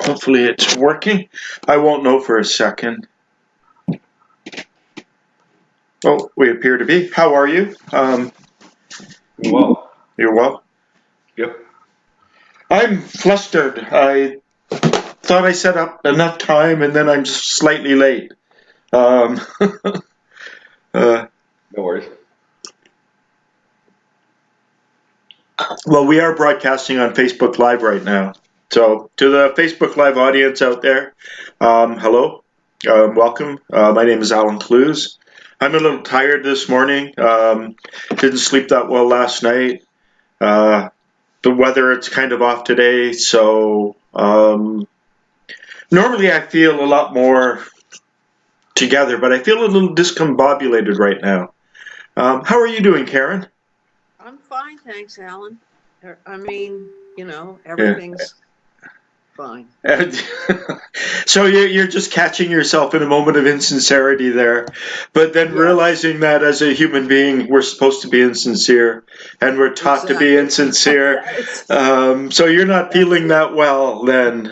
Hopefully it's working. I won't know for a second. Oh, we appear to be. How are you? Well, You're well? yep. I'm flustered. I thought I set up enough time and then I'm just slightly late. Um, uh, No worries. well, we are broadcasting on Facebook Live right now. So, to the Facebook Live audience out there, hello, welcome. My name is Allan. I'm a little tired this morning. Didn't sleep that well last night. The weather, it's kind of off today, so normally I feel a lot more together, but I feel a little discombobulated right now. How are you doing, Karen? I'm fine, thanks, Alan. I mean, Yeah. everything's fine. And so you're just catching yourself in a moment of insincerity there, but then Yes, realizing that as a human being, we're supposed to be insincere, and we're taught to be exactly. insincere. That is, So you're not that's feeling it. that well then.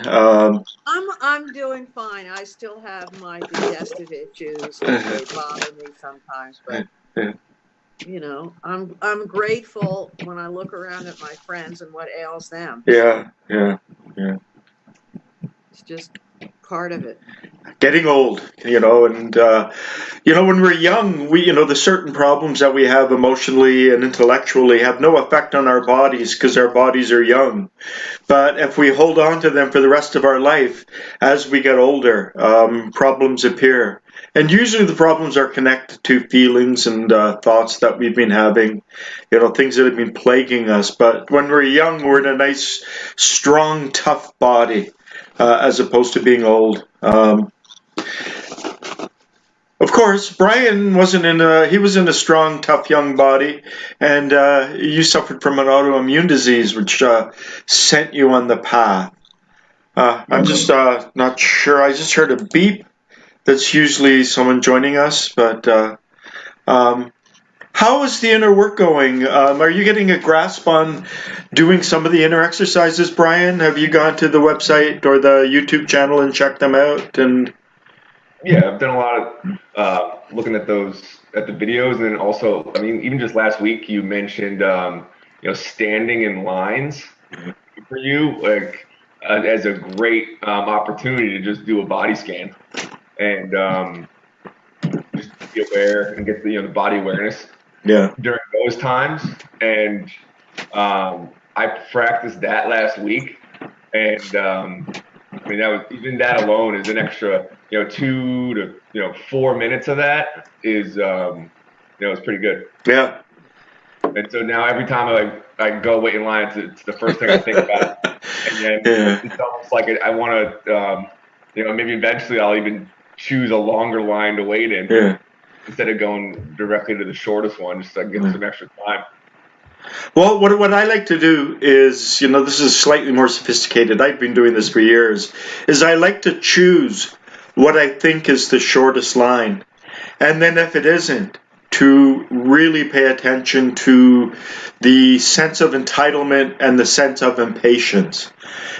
I'm doing fine. I still have my digestive issues and they bother me sometimes, but I'm grateful when I look around at my friends and what ails them. Yeah, So yeah, yeah. it's just part of it. Getting old, and when we're young, the certain problems that we have emotionally and intellectually have no effect on our bodies because our bodies are young. But if we hold on to them for the rest of our life, as we get older, problems appear. And usually the problems are connected to feelings and thoughts that we've been having, things that have been plaguing us. But when we're young, we're in a nice, strong, tough body, as opposed to being old. Of course, Brian wasn't he was in a strong, tough young body, and you suffered from an autoimmune disease which sent you on the path. I'm Yep. just not sure. I just heard a beep. That's usually someone joining us, but um, how is the inner work going? Are you getting a grasp on doing some of the inner exercises, Brian? Have you gone to the website or the YouTube channel and checked them out? And Yeah, I've done a lot of looking at at the videos, and then also, I mean, even just last week, you mentioned, standing in lines for you, like as a great opportunity to just do a body scan and just be aware and get the body awareness yeah, during those times. And I practiced that last week, and I mean, that was even that alone is an extra, 2 to 4 minutes of that is, it's pretty good. yeah. And so now every time I go wait in line, it's the first thing I think about. And then Yeah, it's almost like I want to, maybe eventually I'll even choose a longer line to wait in yeah. instead of going directly to the shortest one, just so I can get some extra time. Well, what I like to do is, this is slightly more sophisticated. I've been doing this for years. Is I like to choose what I think is the shortest line, and then if it isn't, to really pay attention to the sense of entitlement and the sense of impatience.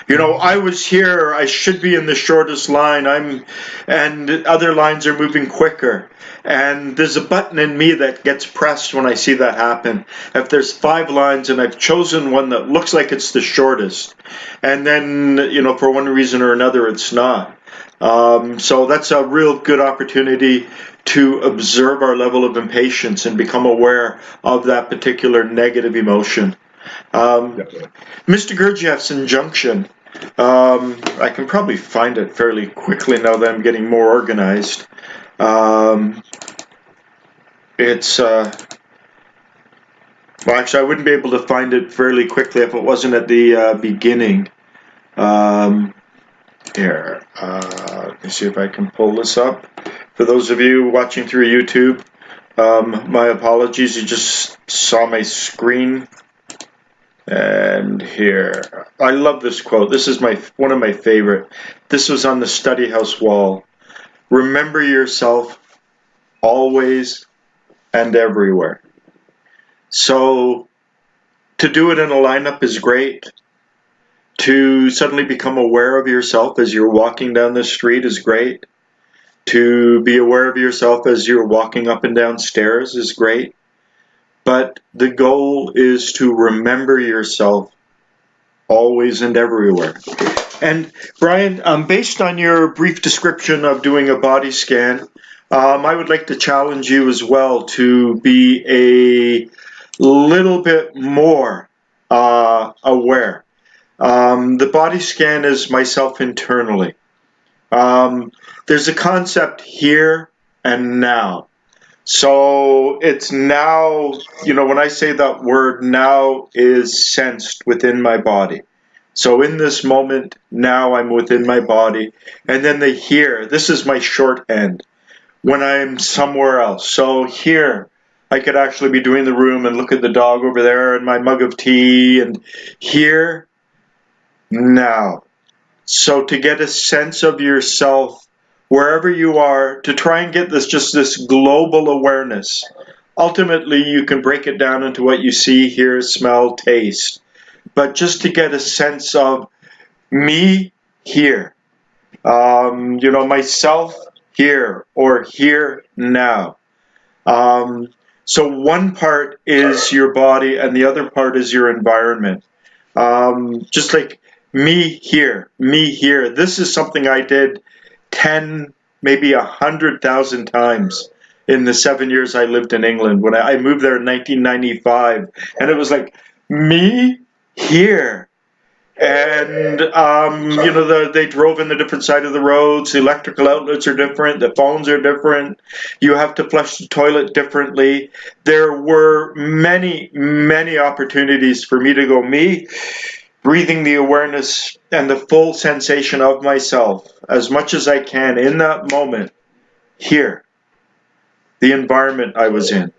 I was here, I should be in the shortest line. And other lines are moving quicker. And there's a button in me that gets pressed when I see that happen. If there's 5 lines and I've chosen one that looks like it's the shortest, and then, for one reason or another, it's not. So that's a real good opportunity to observe our level of impatience and become aware of that particular negative emotion. Definitely. Mr. Gurdjieff's injunction, I can probably find it fairly quickly now that I'm getting more organized. It's, well, actually, I wouldn't be able to find it fairly quickly if it wasn't at the beginning. Here, let me see if I can pull this up. For those of you watching through YouTube, my apologies, you just saw my screen. And here, I love this quote. This is one of my favorite. This was on the study house wall. Remember yourself always and everywhere. So to do it in a lineup is great. To suddenly become aware of yourself as you're walking down the street is great. To be aware of yourself as you're walking up and down stairs is great. But the goal is to remember yourself always and everywhere. And Brian, based on your brief description of doing a body scan, I would like to challenge you as well to be a little bit more aware. The body scan is myself internally. There's a concept here and now. So it's now, when I say that word, now is sensed within my body. So in this moment, now I'm within my body. And then the here, this is my shorthand when I'm somewhere else. So here, I could actually be doing the room and look at the dog over there and my mug of tea, and here, now. So to get a sense of yourself wherever you are, to try and get this global awareness. Ultimately, you can break it down into what you see, hear, smell, taste. But just to get a sense of me here, myself here or here now. So one part is your body and the other part is your environment. Just like me here. This is something I did 10, maybe 100,000 times in the 7 years I lived in England. When I moved there in 1995, and it was like, me here. And, they drove in the different side of the roads. The electrical outlets are different. The phones are different. You have to flush the toilet differently. There were many, many opportunities for me to go, me, breathing the awareness and the full sensation of myself as much as I can in that moment, here, the environment I was in.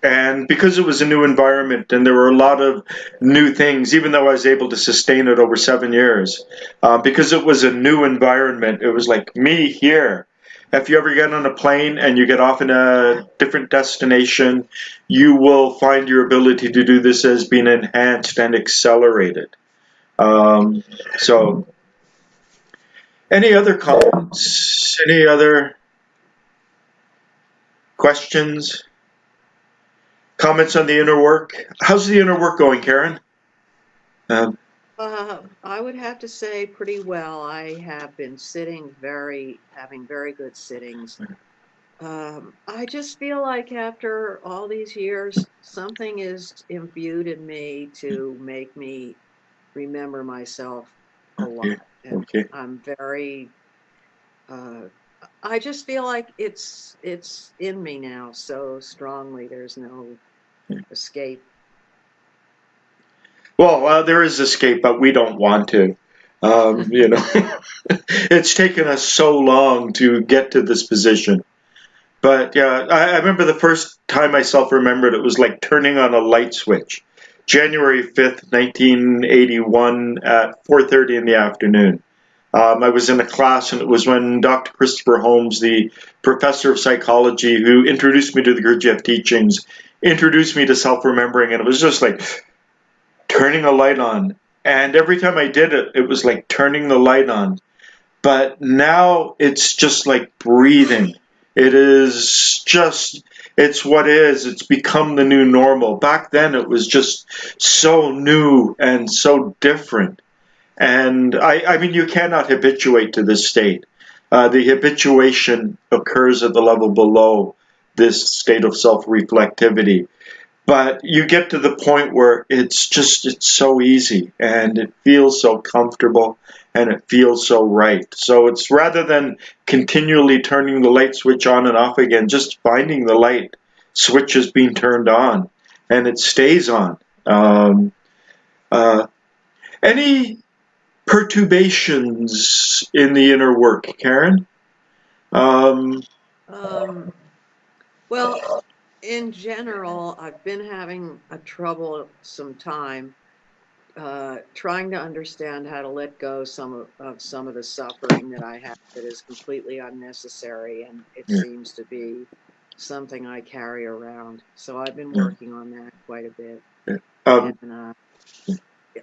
And because it was a new environment and there were a lot of new things, even though I was able to sustain it over 7 years, because it was a new environment, it was like me here. If you ever get on a plane and you get off in a different destination, you will find your ability to do this as being enhanced and accelerated. So, any other comments? Any other questions? Comments on the inner work? How's the inner work going, Karen? I would have to say pretty well. I have been having very good sittings. I just feel like after all these years, something is imbued in me to make me remember myself a Okay. lot. And Okay. I'm very, I just feel like it's in me now so strongly. There's no escape. Well, there is escape, but we don't want to. It's taken us so long to get to this position. But yeah, I remember the first time I self-remembered, it was like turning on a light switch. January 5th, 1981 at 4:30 in the afternoon. I was in a class, and it was when Dr. Christopher Holmes, the professor of psychology who introduced me to the Gurdjieff teachings, introduced me to self-remembering, and it was just like turning a light on. And every time I did it, it was like turning the light on. But now it's just like breathing. It is just, it's what is. It's become the new normal. Back then, it was just so new and so different. And I mean, you cannot habituate to this state. The habituation occurs at the level below this state of self-reflectivity. But you get to the point where it's so easy and it feels so comfortable and it feels so right. So it's rather than continually turning the light switch on and off again, just finding the light switch is being turned on and it stays on. Uh, any perturbations in the inner work, Karen? Um, well, in general, I've been having a trouble some time trying to understand how to let go some of the suffering that I have that is completely unnecessary, and it Yeah. seems to be something I carry around. So I've been Yeah. working on that quite a bit. Yeah. And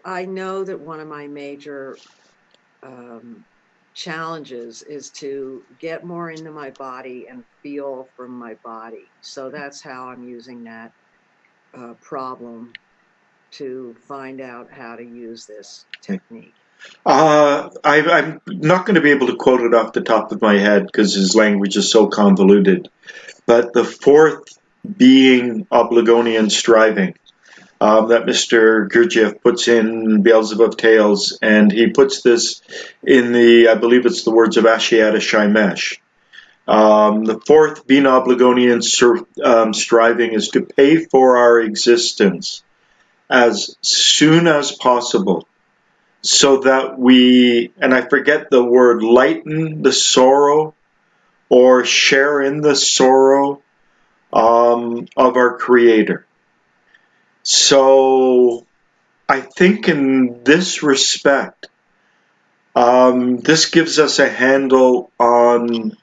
I know that one of my major challenges is to get more into my body and feel from my body. So that's how I'm using that problem to find out how to use this technique. I'm not going to be able to quote it off the top of my head because his language is so convoluted. But the fourth being Obligonian striving that Mr. Gurdjieff puts in Beelzebub Tales, and he puts this in I believe it's the words of Ashiata Shaimesh. The fourth being Obligonian striving is to pay for our existence as soon as possible, so that we, and I forget the word, lighten the sorrow or share in the sorrow of our Creator. So I think in this respect, this gives us a handle on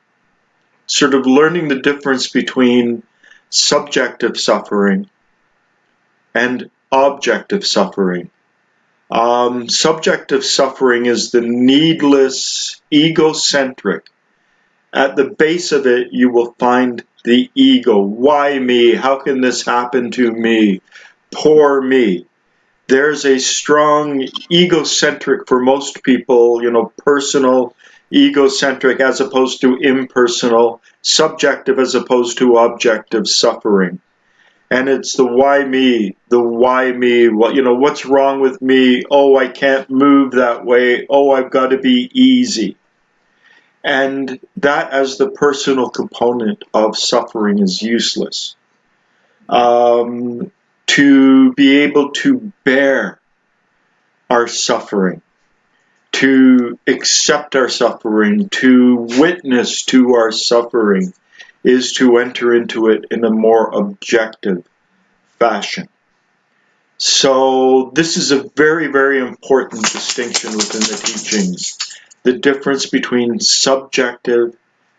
sort of learning the difference between subjective suffering and objective suffering. Subjective suffering is the needless, egocentric. At the base of it, you will find the ego. Why me? How can this happen to me? Poor me. There's a strong egocentric for most people, personal, egocentric as opposed to impersonal, subjective as opposed to objective suffering. And it's the why me, what's wrong with me? Oh, I can't move that way. Oh, I've got to be easy. And that as the personal component of suffering is useless. To be able to bear our suffering, to accept our suffering, to witness to our suffering, is to enter into it in a more objective fashion. So this is a very, very important distinction within the teachings, the difference between subjective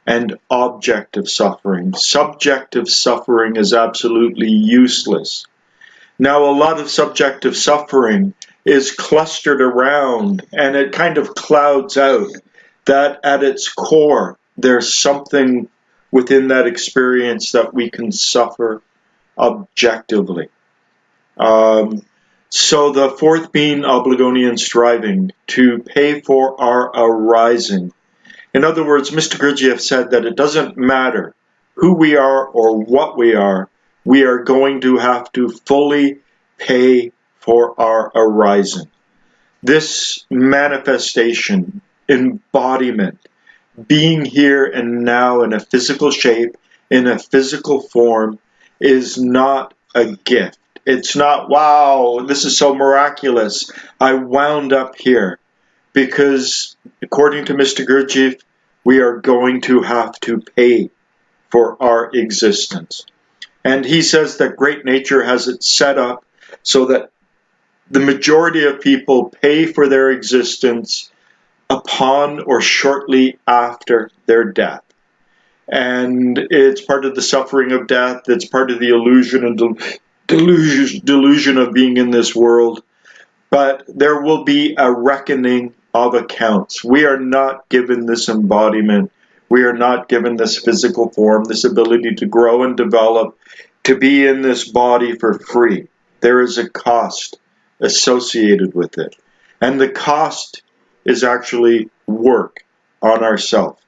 and objective suffering. Subjective suffering is absolutely useless. Now, a lot of subjective suffering is clustered around, and it kind of clouds out that at its core, there's something within that experience that we can suffer objectively. So the fourth being Obligonian striving, to pay for our arising. In other words, Mr. Gurdjieff said that it doesn't matter who we are or what we are going to have to fully pay for our arising. This manifestation, embodiment, being here and now in a physical shape, in a physical form, is not a gift. It's not, wow, this is so miraculous. I wound up here. Because according to Mr. Gurdjieff, we are going to have to pay for our existence. And he says that great nature has it set up so that the majority of people pay for their existence upon or shortly after their death. And it's part of the suffering of death. It's part of the illusion and delusion of being in this world. But there will be a reckoning of accounts. We are not given this embodiment. We are not given this physical form, this ability to grow and develop, to be in this body for free. There is a cost associated with it. And the cost is actually work on ourselves.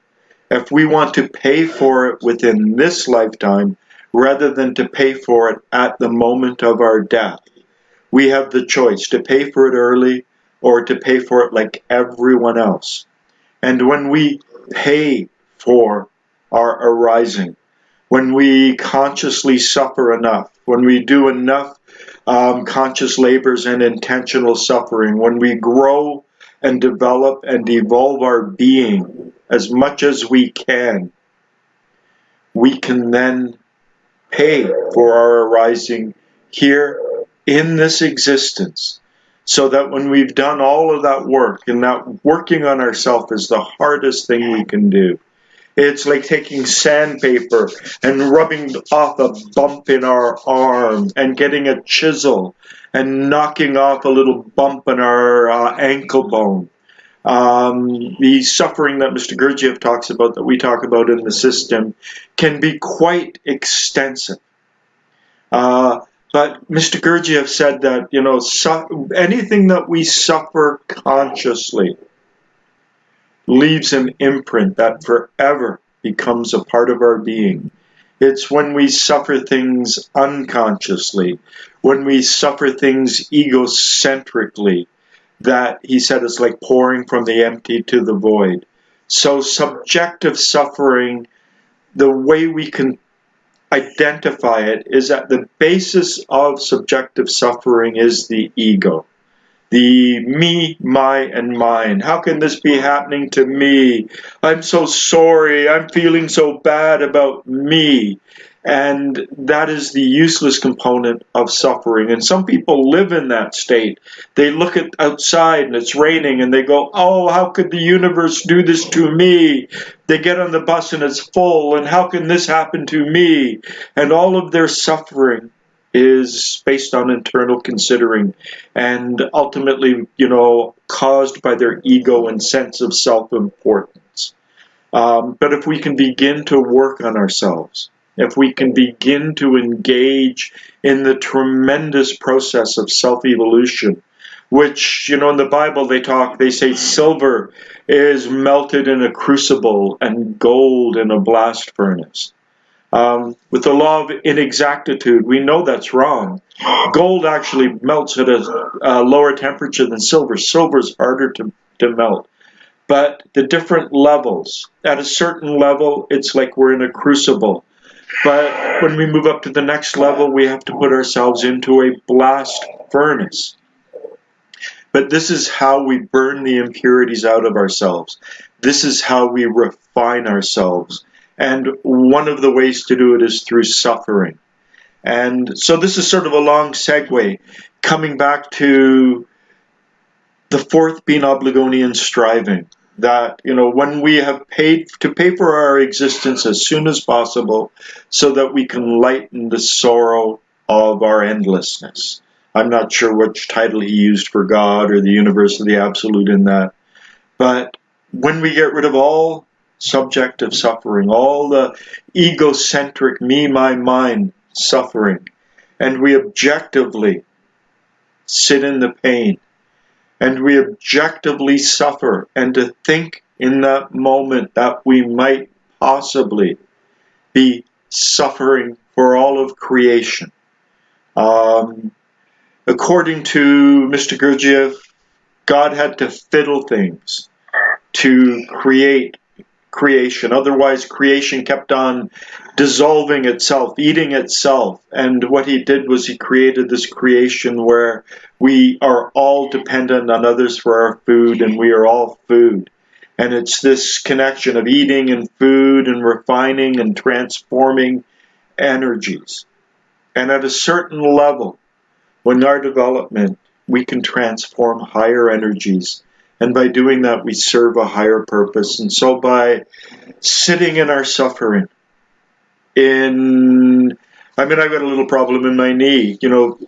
If we want to pay for it within this lifetime, rather than to pay for it at the moment of our death, we have the choice to pay for it early or to pay for it like everyone else. And when we pay for our arising, when we consciously suffer enough, when we do enough conscious labors and intentional suffering, when we grow and develop and evolve our being as much as we can then pay for our arising here in this existence, so that when we've done all of that work, and that working on ourselves is the hardest thing we can do. It's like taking sandpaper and rubbing off a bump in our arm and getting a chisel and knocking off a little bump in our ankle bone. The suffering that Mr. Gurdjieff talks about, that we talk about in the system, can be quite extensive. But Mr. Gurdjieff said that, anything that we suffer consciously leaves an imprint that forever becomes a part of our being. It's when we suffer things unconsciously, when we suffer things egocentrically, that he said it's like pouring from the empty to the void. So subjective suffering, the way we can identify it is that the basis of subjective suffering is the ego. The me, my, and mine. How can this be happening to me? I'm so sorry. I'm feeling so bad about me. And that is the useless component of suffering. And some people live in that state. They look at outside and it's raining and they go, oh, how could the universe do this to me? They get on the bus and it's full, and how can this happen to me? And all of their suffering is based on internal considering and ultimately, caused by their ego and sense of self-importance. But if we can begin to work on ourselves, if we can begin to engage in the tremendous process of self-evolution, which, in the Bible they say silver is melted in a crucible and gold in a blast furnace. With the law of inexactitude, we know that's wrong. Gold actually melts at a lower temperature than silver. Silver is harder to melt. But the different levels, at a certain level, it's like we're in a crucible. But when we move up to the next level, we have to put ourselves into a blast furnace. But this is how we burn the impurities out of ourselves. This is how we refine ourselves. And one of the ways to do it is through suffering. And so this is sort of a long segue, coming back to the fourth being Obligonian striving. That, when we have pay for our existence as soon as possible so that we can lighten the sorrow of our endlessness. I'm not sure which title he used for God or the universe or the absolute in that. But when we get rid of all subjective suffering, all the egocentric me, my, mine suffering, and we objectively sit in the pain, and we objectively suffer, and to think in that moment that we might possibly be suffering for all of creation. According to Mr. Gurdjieff, God had to fiddle things to create creation. Otherwise, creation kept on dissolving itself, eating itself. And what he did was he created this creation where we are all dependent on others for our food, and we are all food. And it's this connection of eating and food and refining and transforming energies. And at a certain level, when our development, we can transform higher energies. And by doing that, we serve a higher purpose. And so by sitting in our suffering, I've got a little problem in my knee,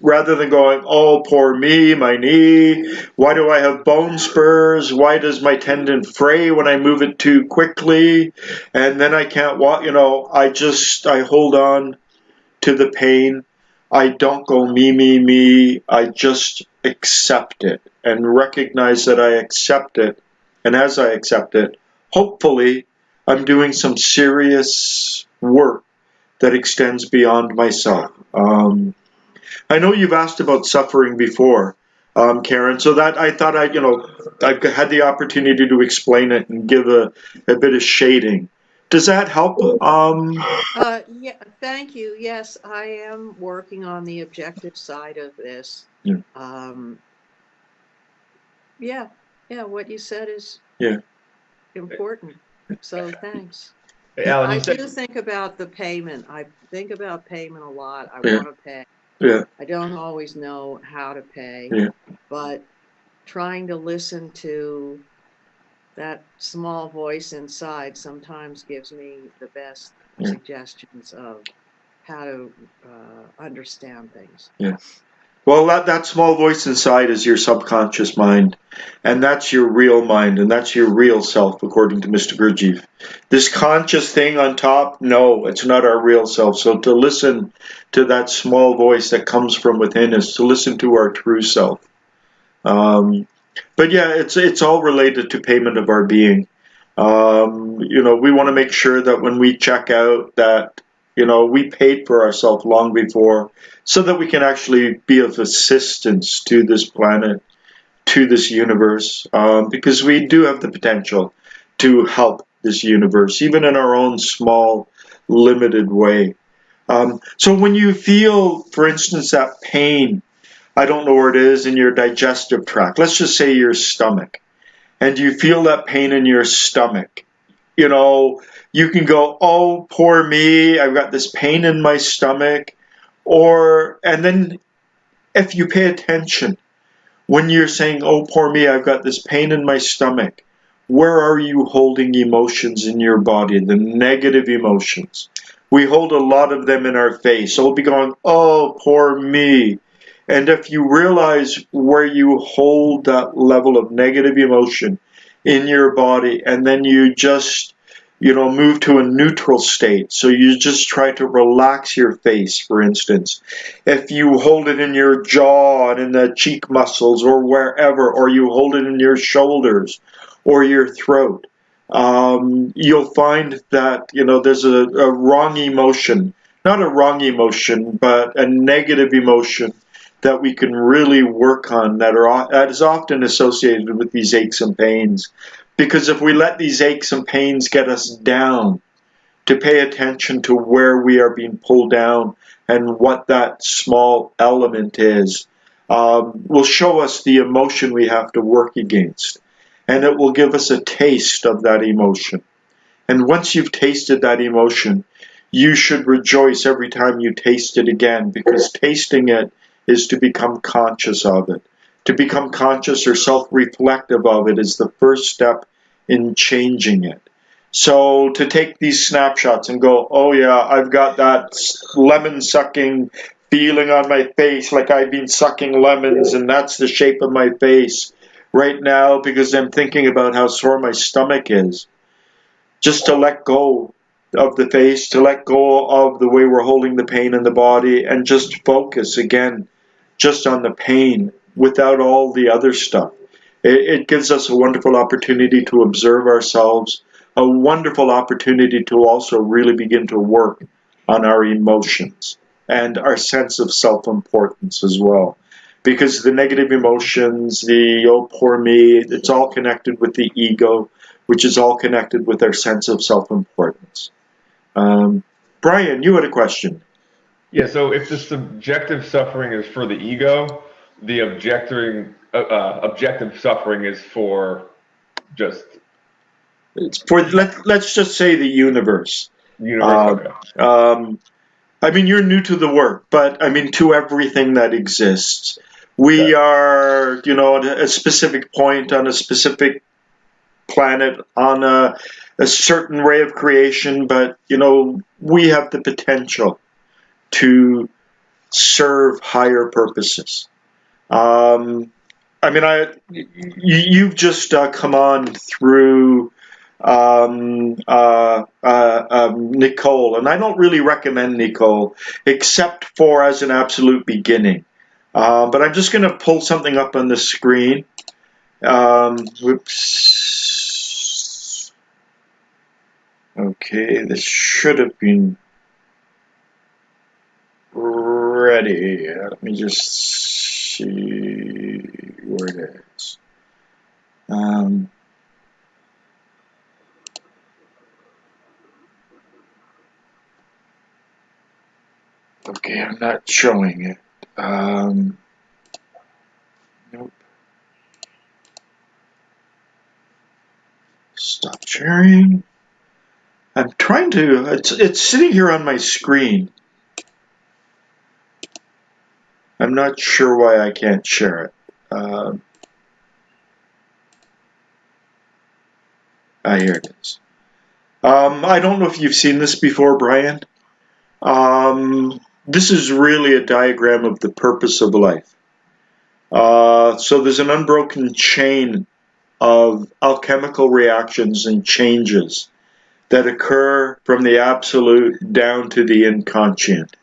rather than going, oh, poor me, my knee, why do I have bone spurs? Why does my tendon fray when I move it too quickly? And then I can't walk, I hold on to the pain. I don't go me. I just accept it and recognize that I accept it. And as I accept it, hopefully I'm doing some serious work that extends beyond myself. I know you've asked about suffering before, Karen, so that I thought I've had the opportunity to explain it and give a bit of shading. Does that help? Yeah, thank you. Yes, I am working on the objective side of this. Yeah. What you said is important. So thanks. Hey, Allan, I do think about the payment. I think about payment a lot. I want to pay. Yeah. I don't always know how to pay. Yeah. But trying to listen to that small voice inside sometimes gives me the best suggestions of how to understand things. Yeah. Well, that small voice inside is your subconscious mind, and that's your real mind, and that's your real self, according to Mr. Gurdjieff. This conscious thing on top, no, it's not our real self. So to listen to that small voice that comes from within is to listen to our true self. But yeah, it's all related to payment of our being. We want to make sure that when we check out that, we paid for ourselves long before so that we can actually be of assistance to this planet, to this universe, because we do have the potential to help this universe, even in our own small, limited way. So when you feel, for instance, that pain, I don't know where it is in your digestive tract, let's just say your stomach, and you feel that pain in your stomach, you know, you can go, oh, poor me, I've got this pain in my stomach. And then if you pay attention, when you're saying, oh, poor me, I've got this pain in my stomach, where are you holding emotions in your body, the negative emotions? We hold a lot of them in our face. So we'll be going, oh, poor me. And if you realize where you hold that level of negative emotion in your body, and then you just, move to a neutral state. So you just try to relax your face, for instance. If you hold it in your jaw and in the cheek muscles or wherever, or you hold it in your shoulders or your throat, you'll find that, there's a wrong emotion, not a wrong emotion, but a negative emotion that we can really work on that is often associated with these aches and pains. Because if we let these aches and pains get us down, to pay attention to where we are being pulled down and what that small element is, will show us the emotion we have to work against. And it will give us a taste of that emotion. And once you've tasted that emotion, you should rejoice every time you taste it again, because tasting it is to become conscious of it. To become conscious or self-reflective of it is the first step in changing it. So to take these snapshots and go, oh yeah, I've got that lemon sucking feeling on my face, like I've been sucking lemons, and that's the shape of my face right now because I'm thinking about how sore my stomach is. Just to let go of the face, to let go of the way we're holding the pain in the body, and just focus again just on the pain without all the other stuff. It gives us a wonderful opportunity to observe ourselves, a wonderful opportunity to also really begin to work on our emotions and our sense of self-importance as well. Because the negative emotions, the oh poor me, it's all connected with the ego, which is all connected with our sense of self-importance. Brian, you had a question. Yeah, so if the subjective suffering is for the ego, the objective suffering is for just It's for let's just say the universe. the universe. Okay. I mean, you're new to the work, but I mean to everything that exists. We Okay. are, at a specific point on a specific planet on a certain way of creation, but we have the potential to serve higher purposes. I mean, you've just come on through Nicole, and I don't really recommend Nicole except for as an absolute beginning. But I'm just going to pull something up on the screen. Whoops. Okay, this should have been ready. Let me just see where it is. Okay, I'm not showing it. Nope. Stop sharing. I'm trying to. It's sitting here on my screen. I'm not sure why I can't share it. Here it is. I don't know if you've seen this before, Brian. This is really a diagram of the purpose of life. So there's an unbroken chain of alchemical reactions and changes that occur from the absolute down to the inconscient.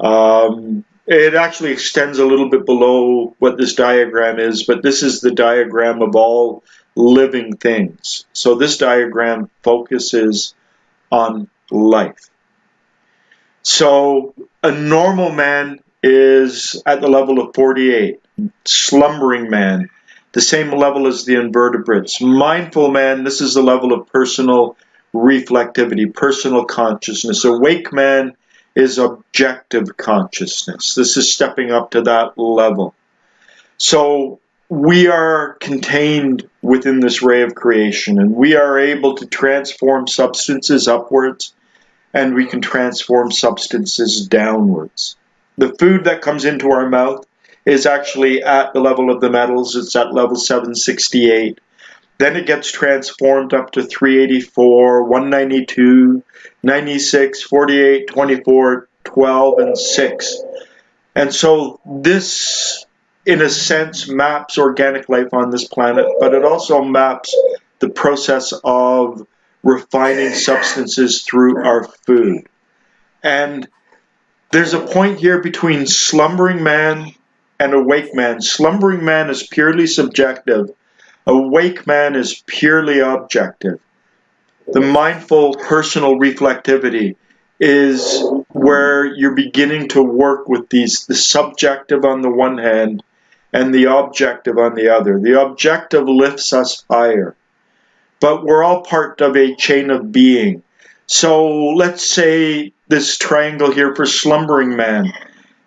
It actually extends a little bit below what this diagram is, but this is the diagram of all living things. So this diagram focuses on life. So a normal man is at the level of 48. Slumbering man, the same level as the invertebrates. Mindful man, this is the level of personal reflectivity, personal consciousness. Awake man is objective consciousness. This is stepping up to that level. So we are contained within this ray of creation, and we are able to transform substances upwards, and we can transform substances downwards. The food that comes into our mouth is actually at the level of the metals. It's at level 768. Then it gets transformed up to 384, 192, 96, 48, 24, 12, and 6. And so this, in a sense, maps organic life on this planet, but it also maps the process of refining substances through our food. And there's a point here between slumbering man and awake man. Slumbering man is purely subjective. Awake man is purely objective. The mindful personal reflectivity is where you're beginning to work with the subjective on the one hand and the objective on the other. The objective lifts us higher, but we're all part of a chain of being. So let's say this triangle here for slumbering man.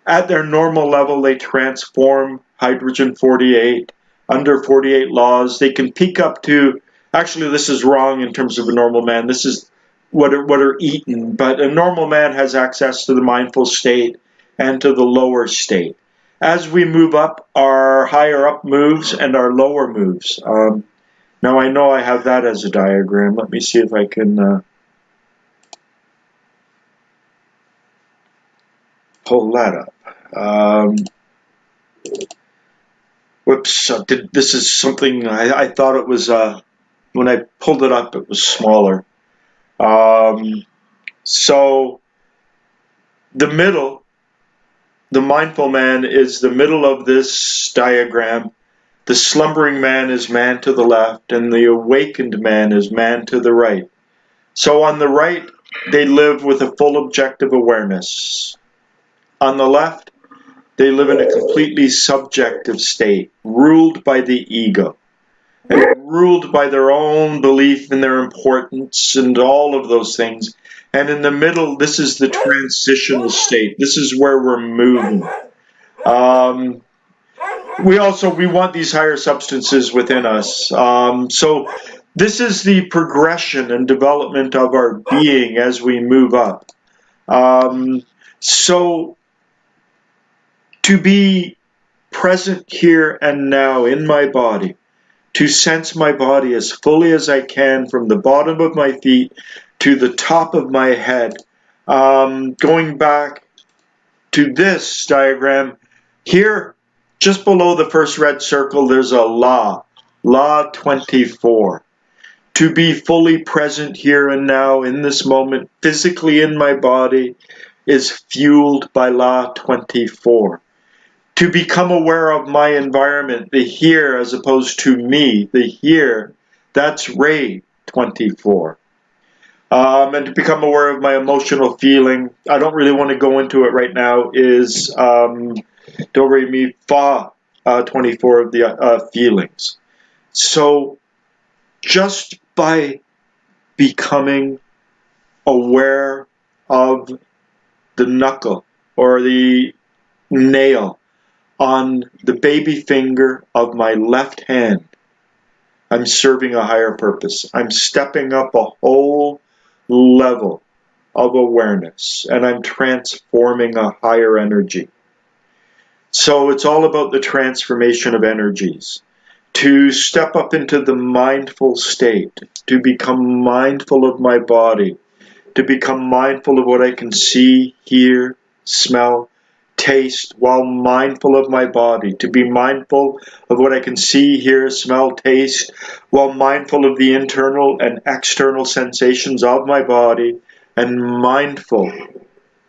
At their normal level, they transform hydrogen 48. Under 48 laws, they can peak up to, actually this is wrong in terms of a normal man, this is what are eaten, but a normal man has access to the mindful state and to the lower state. As we move up, our higher up moves and our lower moves. Now I know I have that as a diagram. Let me see if I can pull that up. Whoops, this is something, I thought it was, when I pulled it up, it was smaller. So the middle, the mindful man is the middle of this diagram. The slumbering man is man to the left, and the awakened man is man to the right. So on the right, they live with a full objective awareness. On the left, they live in a completely subjective state, ruled by the ego, and ruled by their own belief in their importance and all of those things. And in the middle, this is the transitional state. This is where we're moving. We want these higher substances within us. So this is the progression and development of our being as we move up. So to be present here and now in my body, to sense my body as fully as I can from the bottom of my feet to the top of my head. Going back to this diagram, here, just below the first red circle, there's a law 24. To be fully present here and now in this moment, physically in my body, is fueled by law 24. To become aware of my environment, the here as opposed to me, the here, that's ray 24. And to become aware of my emotional feeling, I don't really want to go into it right now, is do, re, mi, fa 24 of the feelings. So just by becoming aware of the knuckle or the nail on the baby finger of my left hand, I'm serving a higher purpose. I'm stepping up a whole level of awareness, and I'm transforming a higher energy. So it's all about the transformation of energies. to step up into the mindful state, to become mindful of my body, to become mindful of what I can see, hear, smell, taste, while mindful of my body, to be mindful of what I can see, hear, smell, taste, while mindful of the internal and external sensations of my body, and mindful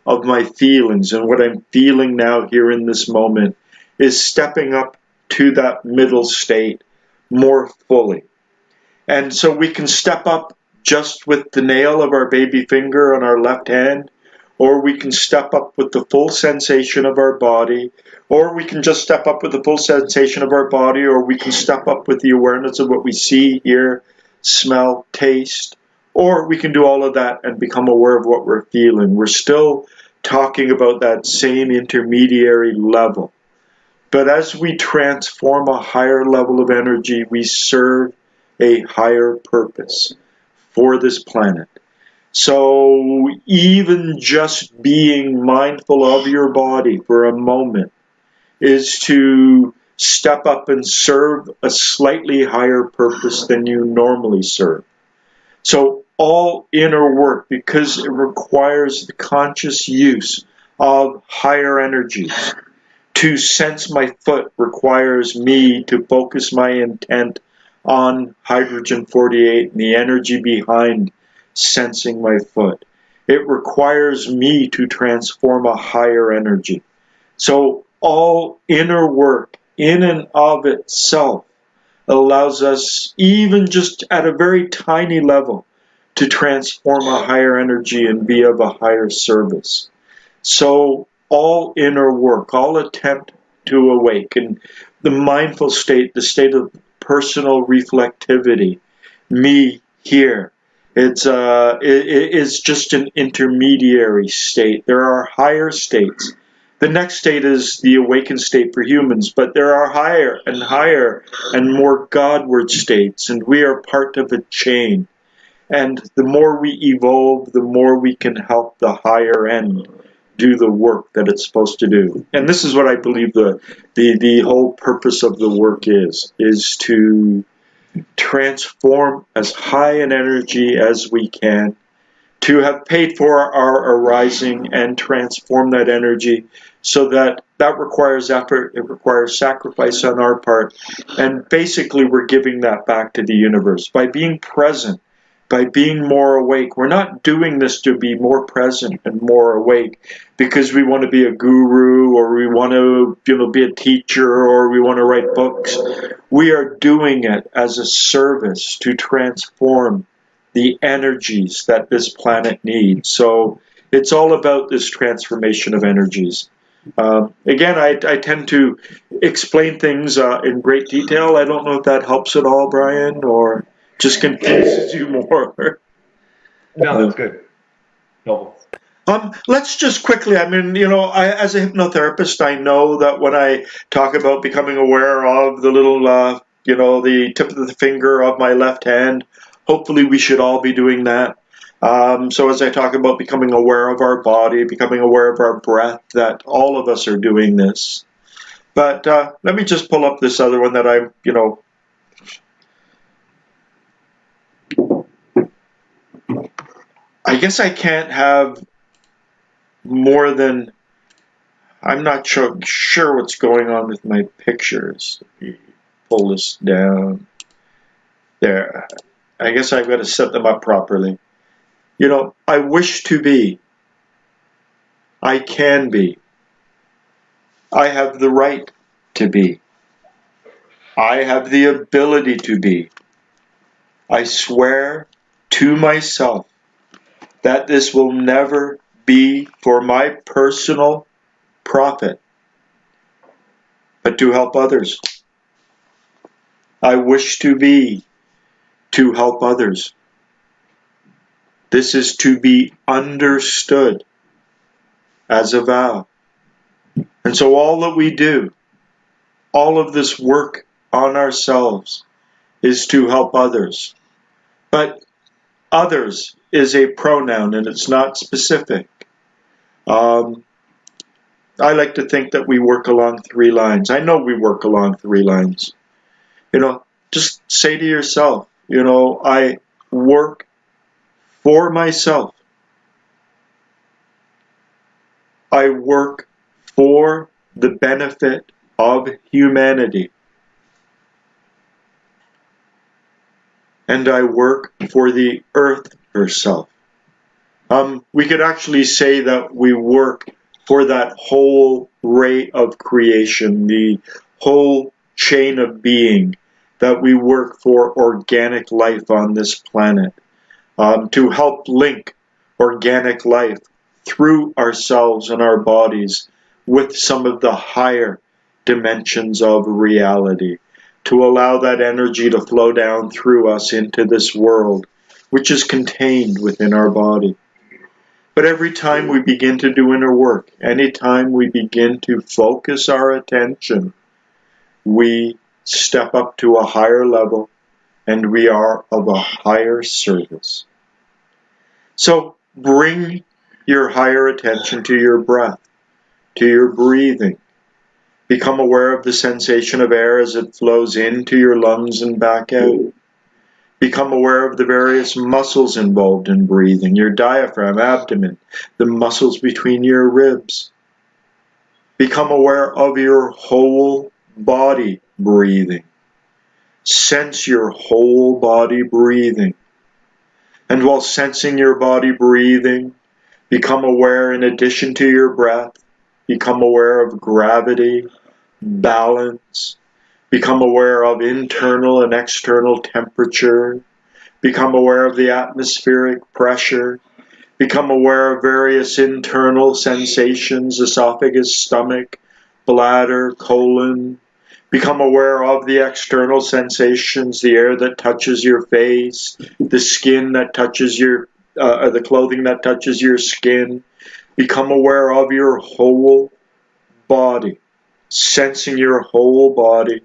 of my feelings and what I'm feeling now here in this moment, is stepping up to that middle state more fully. And so we can step up just with the nail of our baby finger on our left hand, or we can step up with the full sensation of our body, or we can just step up with the full sensation of our body, or we can step up with the awareness of what we see, hear, smell, taste, or we can do all of that and become aware of what we're feeling. We're still talking about that same intermediary level. But as we transform a higher level of energy, we serve a higher purpose for this planet. So even just being mindful of your body for a moment is to step up and serve a slightly higher purpose than you normally serve. So all inner work, because it requires the conscious use of higher energies. To sense my foot requires me to focus my intent on hydrogen 48 and the energy behind sensing my foot. It requires me to transform a higher energy. So all inner work in and of itself allows us, even just at a very tiny level, to transform a higher energy and be of a higher service. So all inner work, all attempt to awaken, the mindful state, the state of personal reflectivity, me here, it's just an intermediary state. There are higher states. The next state is the awakened state for humans, but there are higher and more Godward states, and we are part of a chain. And the more we evolve, the more we can help the higher end do the work that it's supposed to do. And this is what I believe the whole purpose of the work is to transform as high an energy as we can, to have paid for our arising and transform that energy, so that requires effort, it requires sacrifice on our part, and basically we're giving that back to the universe by being present, by being more awake. We're not doing this to be more present and more awake because we want to be a guru, or we want to be a teacher, or we want to write books. We are doing it as a service to transform the energies that this planet needs. So it's all about this transformation of energies. Again, I tend to explain things in great detail. I don't know if that helps at all, Brian, or just confuses you more. No, that's good. Helpful. Let's just quickly, as a hypnotherapist, I know that when I talk about becoming aware of the little, the tip of the finger of my left hand, hopefully we should all be doing that. So as I talk about becoming aware of our body, becoming aware of our breath, that all of us are doing this. But let me just pull up this other one that I guess I can't have more than, I'm not sure what's going on with my pictures. Let me pull this down. There. I guess I've got to set them up properly. I wish to be. I can be. I have the right to be. I have the ability to be. I swear to myself that this will never be for my personal profit, but to help others. I wish to be to help others. This is to be understood as a vow. And so all that we do, all of this work on ourselves, is to help others. But others is a pronoun and it's not specific. I like to think that we work along 3 lines. I know we work along 3 lines. just say to yourself, I work for myself. I work for the benefit of humanity. And I work for the earth herself. We could actually say that we work for that whole ray of creation, the whole chain of being, that we work for organic life on this planet, to help link organic life through ourselves and our bodies with some of the higher dimensions of reality, to allow that energy to flow down through us into this world, which is contained within our body. But every time we begin to do inner work, anytime we begin to focus our attention, we step up to a higher level and we are of a higher service. So bring your higher attention to your breath, to your breathing. Become aware of the sensation of air as it flows into your lungs and back out. Become aware of the various muscles involved in breathing, your diaphragm, abdomen, the muscles between your ribs. Become aware of your whole body breathing. Sense your whole body breathing. And while sensing your body breathing, become aware, in addition to your breath, become aware of gravity, balance. Become aware of internal and external temperature. Become aware of the atmospheric pressure. Become aware of various internal sensations, esophagus, stomach, bladder, colon. Become aware of the external sensations, the air that touches your face, the skin that touches the clothing that touches your skin. Become aware of your whole body, sensing your whole body,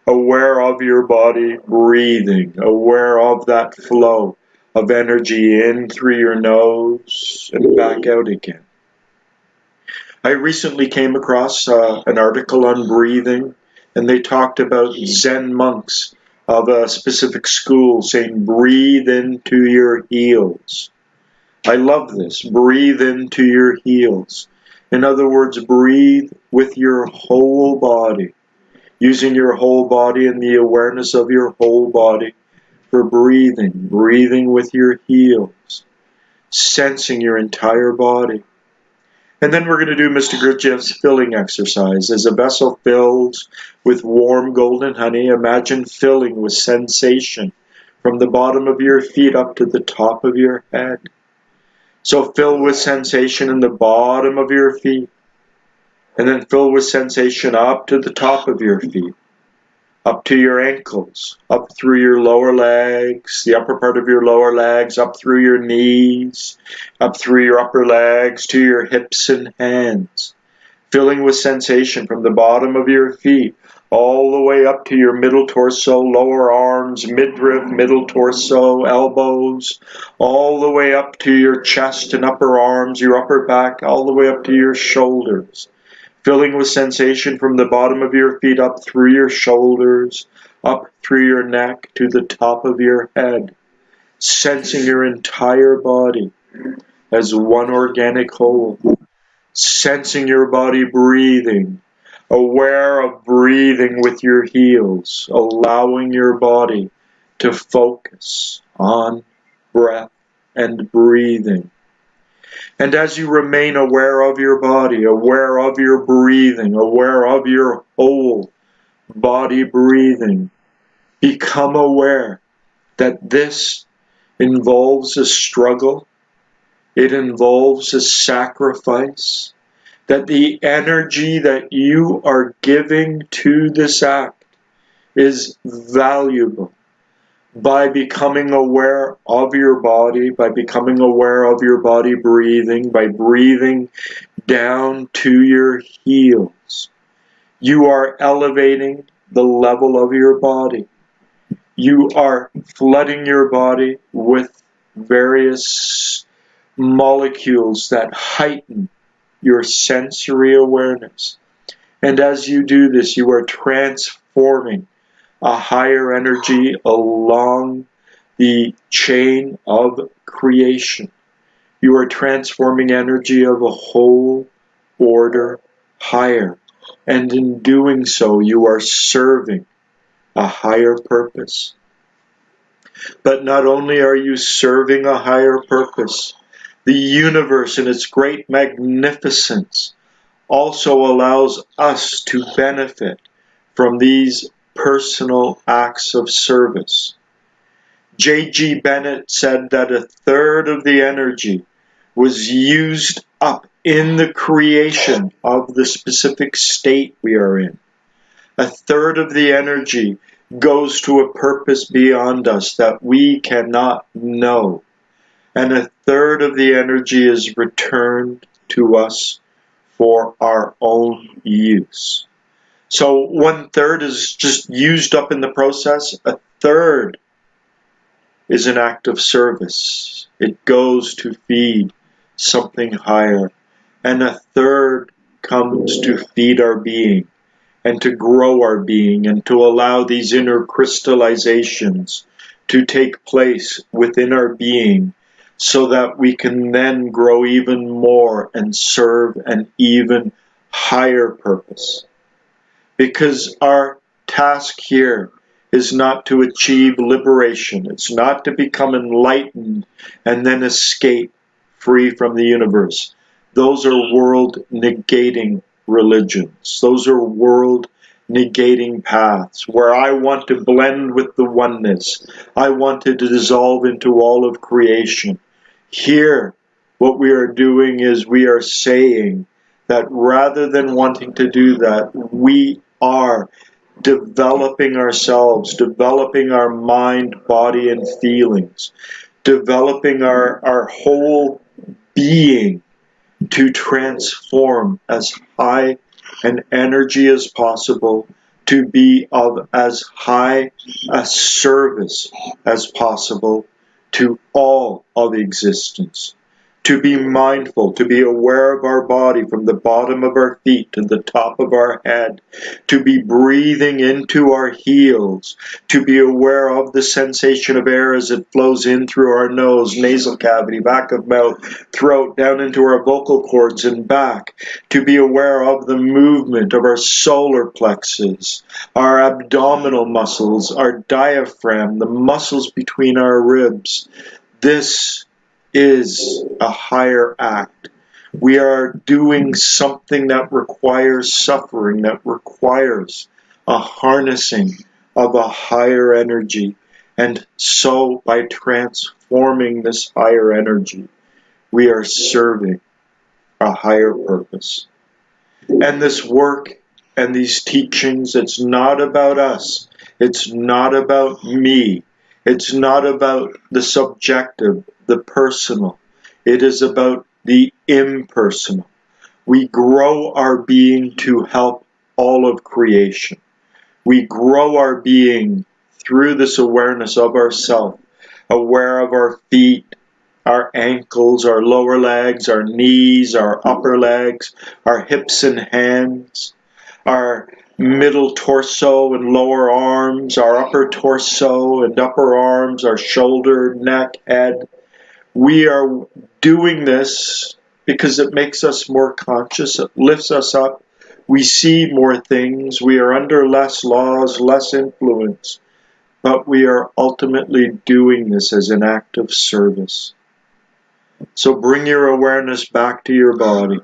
aware of your body breathing, aware of that flow of energy in through your nose and back out again. I recently came across an article on breathing, and they talked about Zen monks of a specific school saying, breathe into your heels. I love this. Breathe into your heels. In other words, breathe with your whole body, using your whole body and the awareness of your whole body for breathing. Breathing with your heels, sensing your entire body. And then we're going to do Mr. Gurdjieff's filling exercise. As a vessel fills with warm golden honey, imagine filling with sensation from the bottom of your feet up to the top of your head. So fill with sensation in the bottom of your feet, and then fill with sensation up to the top of your feet, up to your ankles, up through your lower legs, the upper part of your lower legs, up through your knees, up through your upper legs, to your hips and hands. Filling with sensation from the bottom of your feet, all the way up to your middle torso, lower arms, midriff, middle torso, elbows, all the way up to your chest and upper arms, your upper back, all the way up to your shoulders. Filling with sensation from the bottom of your feet up through your shoulders, up through your neck to the top of your head. Sensing your entire body as one organic whole. Sensing your body breathing. Aware of breathing with your heels. Allowing your body to focus on breath and breathing. And as you remain aware of your body, aware of your breathing, aware of your whole body breathing, become aware that this involves a struggle, it involves a sacrifice, that the energy that you are giving to this act is valuable. By becoming aware of your body, by becoming aware of your body breathing, by breathing down to your heels, you are elevating the level of your body. You are flooding your body with various molecules that heighten your sensory awareness. And as you do this, you are transforming a higher energy along the chain of creation. You are transforming energy of a whole order higher. And in doing so, you are serving a higher purpose. But not only are you serving a higher purpose, the universe in its great magnificence also allows us to benefit from these personal acts of service. J.G. Bennett said that a third of the energy was used up in the creation of the specific state we are in. A third of the energy goes to a purpose beyond us that we cannot know. And a third of the energy is returned to us for our own use. So 1/3 is just used up in the process. A third is an act of service. It goes to feed something higher. And a third comes to feed our being and to grow our being and to allow these inner crystallizations to take place within our being so that we can then grow even more and serve an even higher purpose. Because our task here is not to achieve liberation. It's not to become enlightened and then escape free from the universe. Those are world negating religions. Those are world negating paths where I want to blend with the oneness. I want to dissolve into all of creation. Here, what we are doing is we are saying that rather than wanting to do that, we are developing ourselves, developing our mind, body, and feelings, developing our whole being to transform as high an energy as possible, to be of as high a service as possible to all of existence. To be mindful, to be aware of our body from the bottom of our feet to the top of our head, to be breathing into our heels, to be aware of the sensation of air as it flows in through our nose, nasal cavity, back of mouth, throat, down into our vocal cords and back, to be aware of the movement of our solar plexus, our abdominal muscles, our diaphragm, the muscles between our ribs. This is a higher act. We are doing something that requires suffering, that requires a harnessing of a higher energy. And so by transforming this higher energy, we are serving a higher purpose. And this work and these teachings, it's not about us. It's not about me. It's not about the subjective, the personal. It is about the impersonal. We grow our being to help all of creation. We grow our being through this awareness of ourself, aware of our feet, our ankles, our lower legs, our knees, our upper legs, our hips and hands, our middle torso and lower arms, our upper torso and upper arms, our shoulder, neck, head. We are doing this because it makes us more conscious. It lifts us up. We see more things. We are under less laws, less influence. But we are ultimately doing this as an act of service. So bring your awareness back to your body.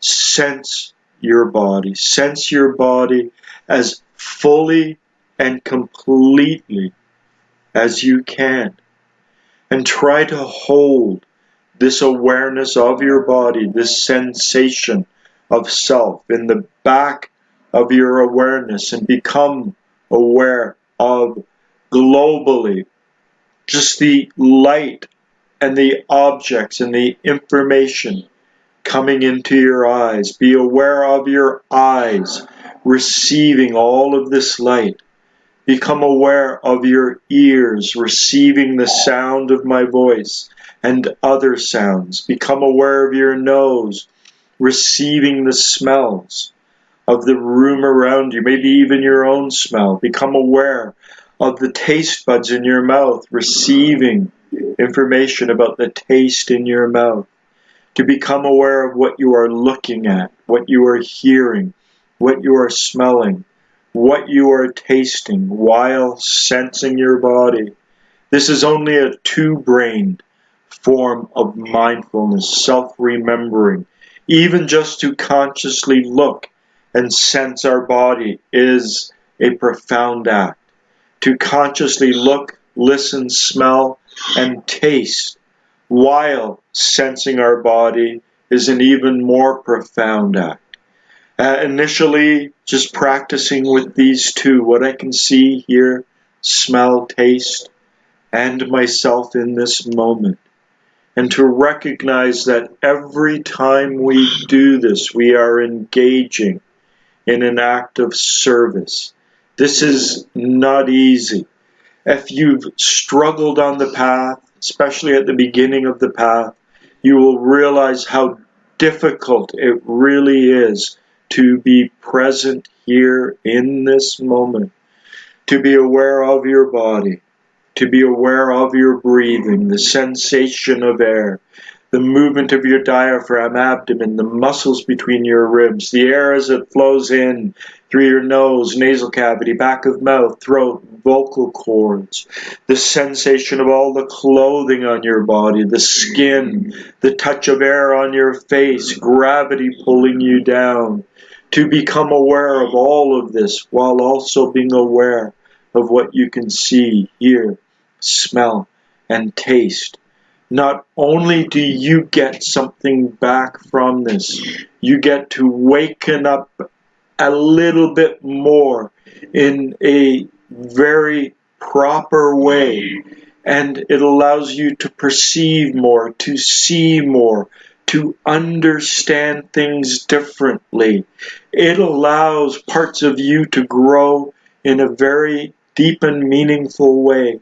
Sense your body. Sense your body as fully and completely as you can. And try to hold this awareness of your body, this sensation of self in the back of your awareness, and become aware of globally just the light and the objects and the information coming into your eyes. Be aware of your eyes receiving all of this light. Become aware of your ears receiving the sound of my voice and other sounds. Become aware of your nose receiving the smells of the room around you, maybe even your own smell. Become aware of the taste buds in your mouth, receiving information about the taste in your mouth. To become aware of what you are looking at, what you are hearing, what you are smelling, what you are tasting while sensing your body. This is only a two-brained form of mindfulness, self-remembering. Even just to consciously look and sense our body is a profound act. To consciously look, listen, smell, and taste while sensing our body is an even more profound act. Initially, just practicing with these two, what I can see, hear, smell, taste, and myself in this moment. And to recognize that every time we do this, we are engaging in an act of service. This is not easy. If you've struggled on the path, especially at the beginning of the path, you will realize how difficult it really is to be present here in this moment, to be aware of your body, to be aware of your breathing, the sensation of air, the movement of your diaphragm, abdomen, the muscles between your ribs, the air as it flows in through your nose, nasal cavity, back of mouth, throat, vocal cords, the sensation of all the clothing on your body, the skin, the touch of air on your face, gravity pulling you down. To become aware of all of this while also being aware of what you can see, hear, smell, and taste. Not only do you get something back from this, you get to waken up a little bit more in a very proper way, and it allows you to perceive more, to see more, to understand things differently. It allows parts of you to grow in a very deep and meaningful way,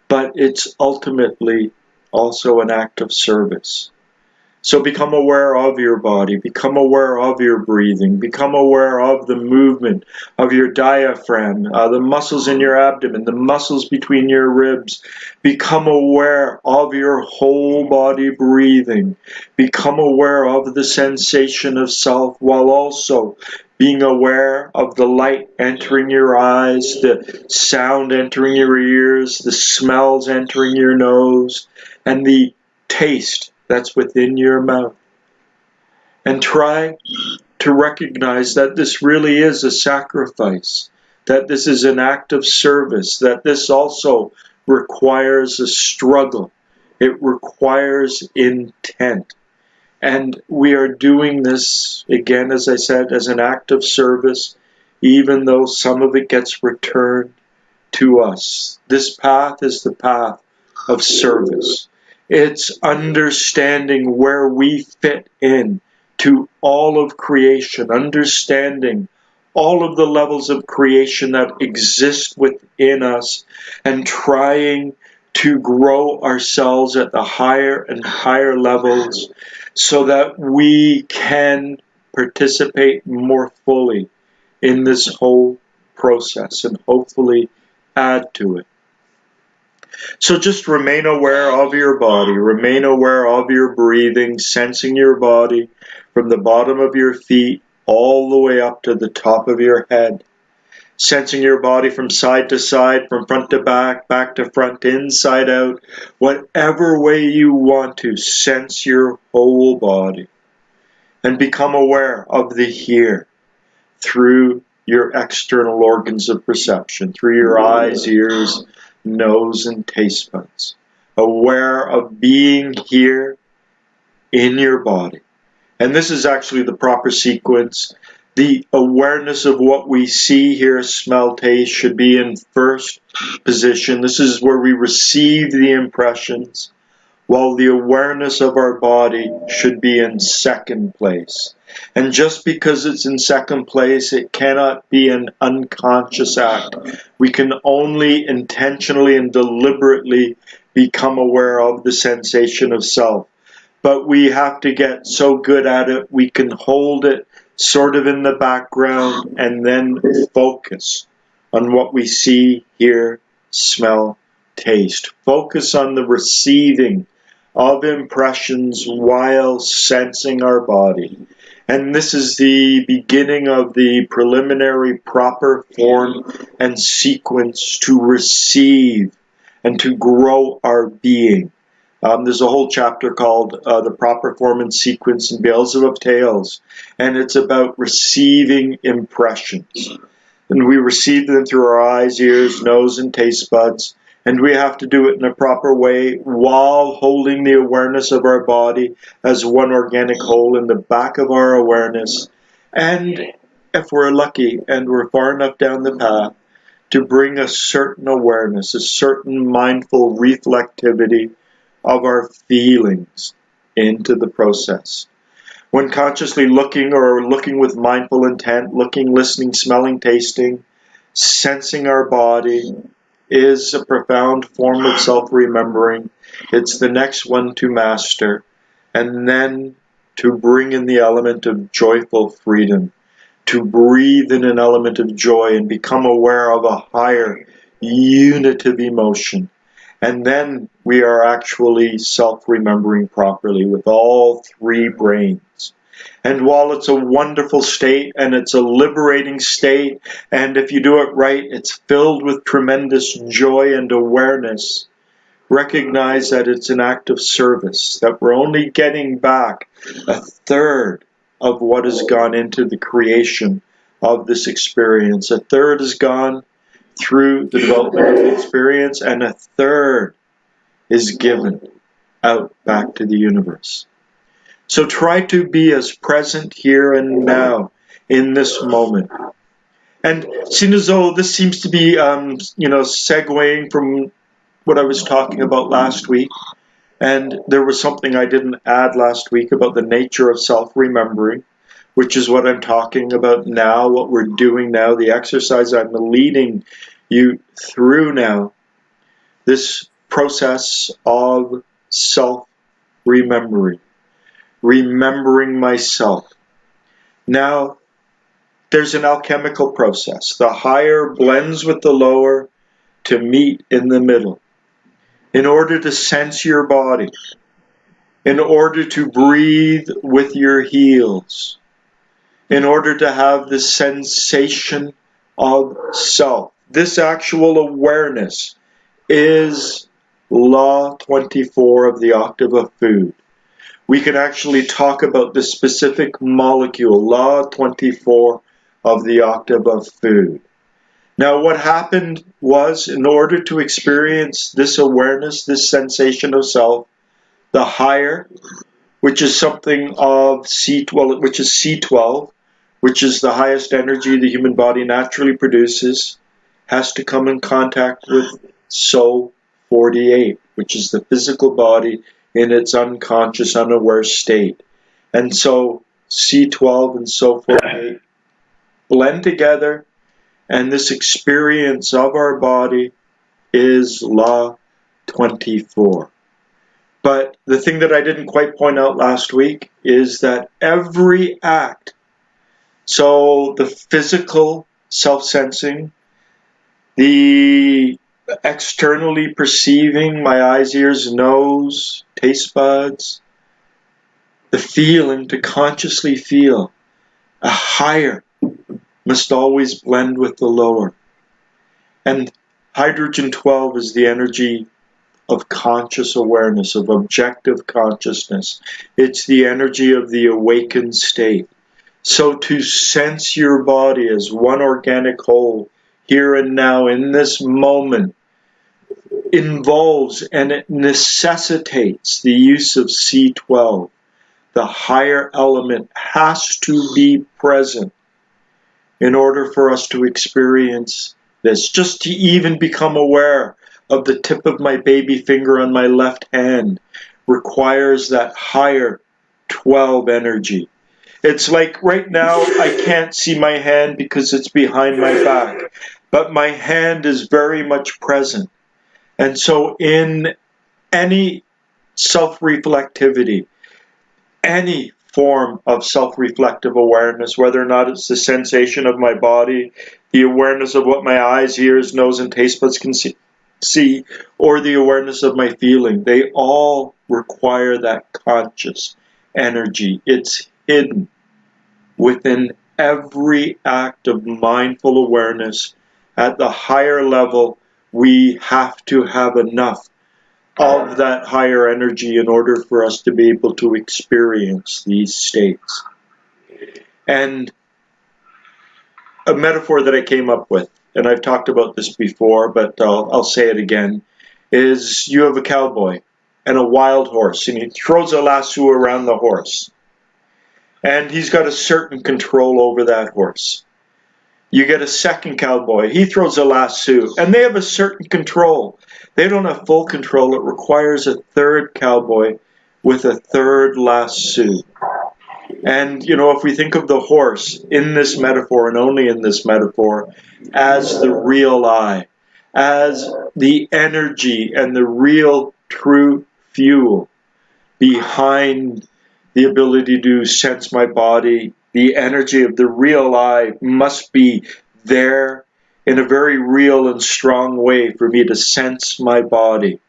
but it's ultimately also an act of service. So become aware of your body, become aware of your breathing, become aware of the movement of your diaphragm, the muscles in your abdomen, the muscles between your ribs. Become aware of your whole body breathing. Become aware of the sensation of self while also being aware of the light entering your eyes, the sound entering your ears, the smells entering your nose, and the taste that's within your mouth. And try to recognize that this really is a sacrifice, that this is an act of service, that this also requires a struggle. It requires intent. And we are doing this, again, as I said, as an act of service, even though some of it gets returned to us. This path is the path of service. It's understanding where we fit in to all of creation, understanding all of the levels of creation that exist within us, and trying to grow ourselves at the higher and higher levels so that we can participate more fully in this whole process and hopefully add to it. So just remain aware of your body, remain aware of your breathing, sensing your body from the bottom of your feet all the way up to the top of your head. Sensing your body from side to side, from front to back to front, inside out, whatever way you want to, sense your whole body. And become aware of the here through your external organs of perception, through your eyes, ears, nose, and taste buds. Aware of being here in your body. And this is actually the proper sequence. The awareness of what we see, hear, smell, taste should be in first position. This is where we receive the impressions, while the awareness of our body should be in second place. And just because it's in second place, it cannot be an unconscious act. We can only intentionally and deliberately become aware of the sensation of self. But we have to get so good at it, we can hold it sort of in the background, and then focus on what we see, hear, smell, taste. Focus on the receiving of impressions while sensing our body. And this is the beginning of the preliminary proper form and sequence to receive and to grow our being. There's a whole chapter called The Proper Form and Sequence in Beelzebub Tales, and it's about receiving impressions. And we receive them through our eyes, ears, nose, and taste buds, and we have to do it in a proper way while holding the awareness of our body as one organic whole in the back of our awareness. And if we're lucky and we're far enough down the path, to bring a certain awareness, a certain mindful reflectivity of our feelings into the process. When consciously looking or looking with mindful intent, looking, listening, smelling, tasting, sensing our body is a profound form of self-remembering. It's the next one to master, and then to bring in the element of joyful freedom, to breathe in an element of joy and become aware of a higher unitive emotion. And then we are actually self-remembering properly with all three brains. And while it's a wonderful state and it's a liberating state, and if you do it right, it's filled with tremendous joy and awareness, recognize that it's an act of service, that we're only getting back a third of what has gone into the creation of this experience. A third has gone through the development of the experience, and a third is given out back to the universe. So try to be as present here and now in this moment. And seeing as though this seems to be, segueing from what I was talking about last week, and there was something I didn't add last week about the nature of self-remembering, which is what I'm talking about now, what we're doing now, the exercise I'm leading you through now, this process of self-remembering, remembering myself. Now, there's an alchemical process. The higher blends with the lower to meet in the middle. In order to sense your body, in order to breathe with your heels, in order to have the sensation of self. This actual awareness is Law 24 of the octave of food. We can actually talk about the specific molecule, Law 24 of the octave of food. Now, what happened was, in order to experience this awareness, this sensation of self, the higher, which is something of C12, which is C12, which is the highest energy the human body naturally produces, has to come in contact with SO 48, which is the physical body in its unconscious, unaware state. And so C12 and SO 48 blend together, and this experience of our body is Law 24. But the thing that I didn't quite point out last week is that every act, so the physical self-sensing, the externally perceiving, my eyes, ears, nose, taste buds, the feeling, to consciously feel, a higher must always blend with the lower. And hydrogen 12 is the energy of conscious awareness, of objective consciousness. It's the energy of the awakened state. So to sense your body as one organic whole, here and now, in this moment, involves and it necessitates the use of C12. The higher element has to be present in order for us to experience this. Just to even become aware of the tip of my baby finger on my left hand requires that higher 12 energy. It's like right now I can't see my hand because it's behind my back, but my hand is very much present. And so in any self-reflectivity, any form of self-reflective awareness, whether or not it's the sensation of my body, the awareness of what my eyes, ears, nose, and taste buds can see, or the awareness of my feeling. They all require that conscious energy. It's hidden within every act of mindful awareness. At the higher level, we have to have enough of that higher energy in order for us to be able to experience these states. And a metaphor that I came up with, and I've talked about this before, but I'll say it again, is you have a cowboy and a wild horse, and he throws a lasso around the horse. And he's got a certain control over that horse. You get a second cowboy, he throws a lasso, and they have a certain control. They don't have full control. It requires a third cowboy with a third lasso. And, if we think of the horse in this metaphor, and only in this metaphor, as the real I, as the energy and the real true fuel behind the ability to sense my body, the energy of the real I must be there in a very real and strong way for me to sense my body.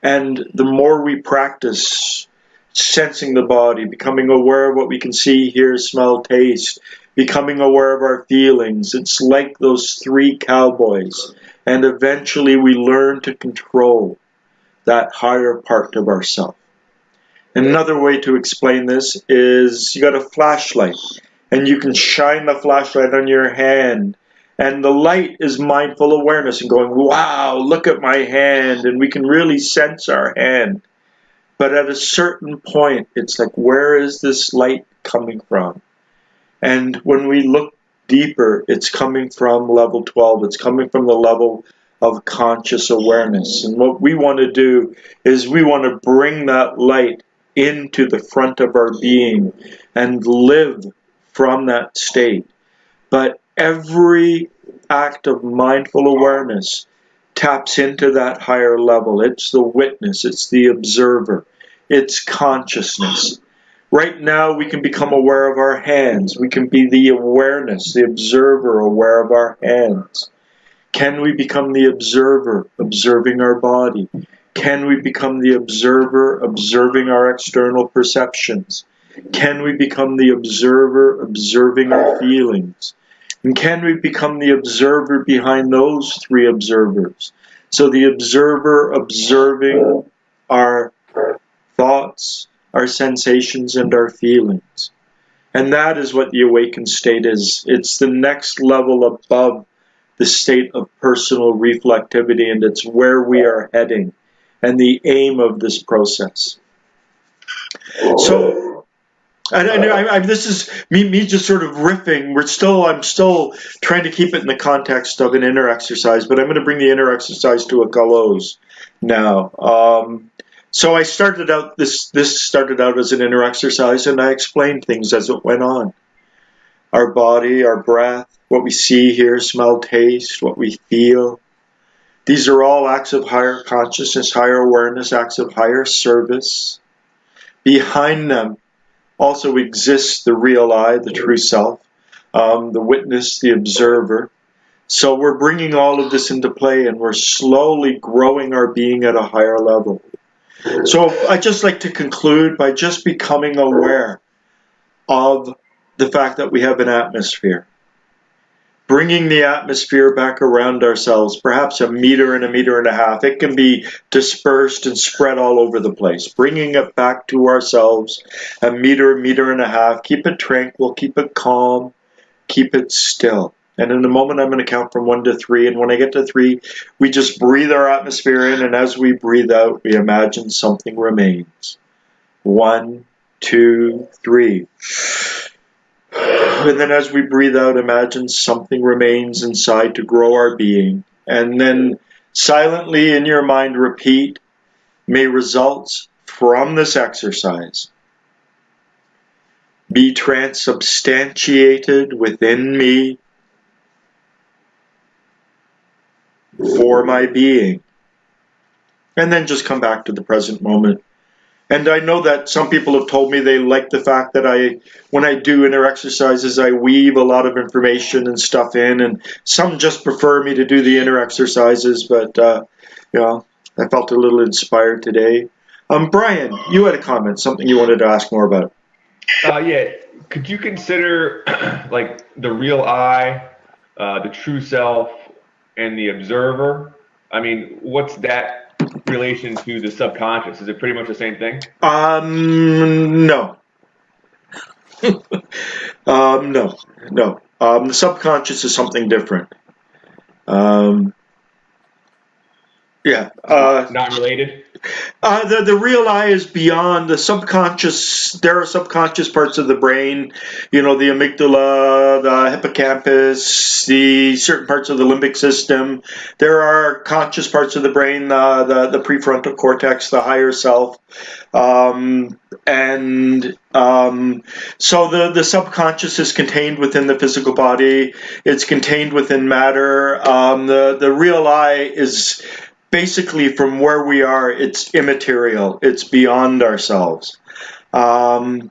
And the more we practice sensing the body, becoming aware of what we can see, hear, smell, taste, becoming aware of our feelings, it's like those three cowboys. And eventually we learn to control that higher part of ourselves. Another way to explain this is you got a flashlight, and you can shine the flashlight on your hand, and the light is mindful awareness and going, wow, look at my hand, and we can really sense our hand. But at a certain point, it's like, where is this light coming from? And when we look deeper, it's coming from level 12. It's coming from the level of conscious awareness. And what we want to do is we want to bring that light into the front of our being and live from that state. But every act of mindful awareness taps into that higher level. It's the witness, it's the observer, it's consciousness. Right now we can become aware of our hands. We can be the awareness, the observer, aware of our hands. Can we become the observer, observing our body? Can we become the observer, observing our external perceptions? Can we become the observer, observing our feelings? And can we become the observer behind those three observers? So the observer observing our thoughts, our sensations, and our feelings. And that is what the awakened state is. It's the next level above the state of personal reflectivity, and it's where we are heading and the aim of this process. So, this is me just sort of riffing. I'm still trying to keep it in the context of an inner exercise, but I'm going to bring the inner exercise to a close now. So I started out, this started out as an inner exercise, and I explained things as it went on. Our body, our breath, what we see, hear, smell, taste, what we feel. These are all acts of higher consciousness, higher awareness, acts of higher service. Behind them also exists the real I, the true self, the witness, the observer. So we're bringing all of this into play, and we're slowly growing our being at a higher level. So I'd just like to conclude by just becoming aware of the fact that we have an atmosphere. Bringing the atmosphere back around ourselves, perhaps a meter and a half. It can be dispersed and spread all over the place. Bringing it back to ourselves, a meter and a half. Keep it tranquil, keep it calm, keep it still. And in a moment, I'm going to count from 1 to 3. And when I get to 3, we just breathe our atmosphere in. And as we breathe out, we imagine something remains. 1, 2, 3. And then as we breathe out, imagine something remains inside to grow our being. And then silently in your mind repeat, may results from this exercise be transubstantiated within me for my being. And then just come back to the present moment And I know that some people have told me they like the fact that when I do inner exercises, I weave a lot of information and stuff in, and some just prefer me to do the inner exercises, but, I felt a little inspired today. Brian, you had a comment, something you wanted to ask more about. Yeah. Could you consider like the real I, the true self, and the observer? I mean, what's that relation to the subconscious? Is it pretty much the same thing? No. No, no. The subconscious is something different. Yeah. Not related? The real I is beyond the subconscious. There are subconscious parts of the brain, the amygdala, the hippocampus, the certain parts of the limbic system. There are conscious parts of the brain, the prefrontal cortex, the higher self. So the subconscious is contained within the physical body. It's contained within matter. The real I is basically from where we are. It's immaterial. It's beyond ourselves. I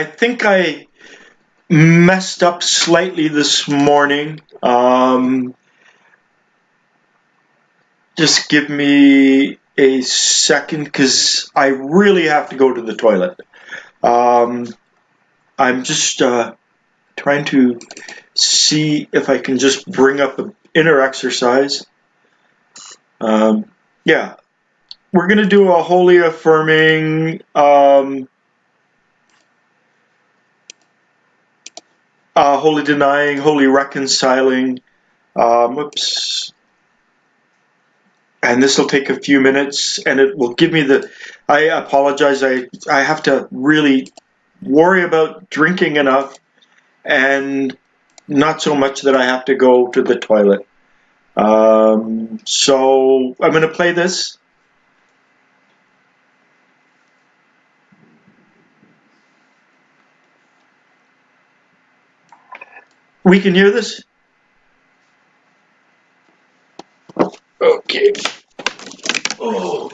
think I messed up slightly this morning. Just give me a second because I really have to go to the toilet. I'm just trying to see if I can just bring up an inner exercise. Yeah, we're going to do a holy affirming, holy denying, holy reconciling. Whoops. And this will take a few minutes, and it will give me I apologize. I have to really worry about drinking enough, and not so much that I have to go to the toilet. So I'm going to play this. We can hear this? Okay. Oh.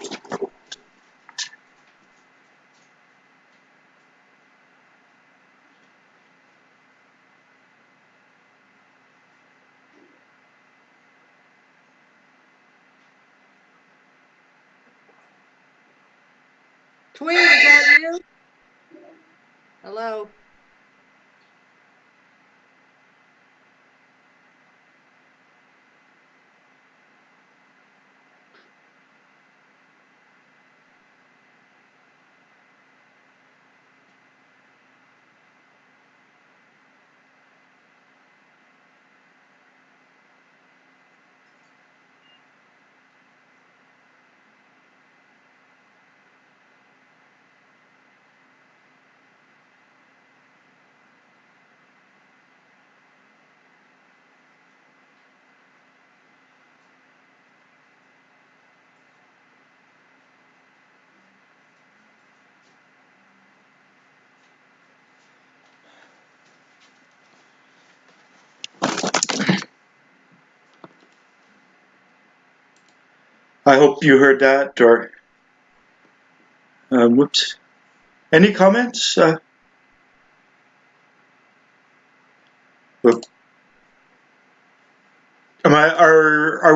Tweet, is that you? Hello? I hope you heard that, or whoops. Any comments? Are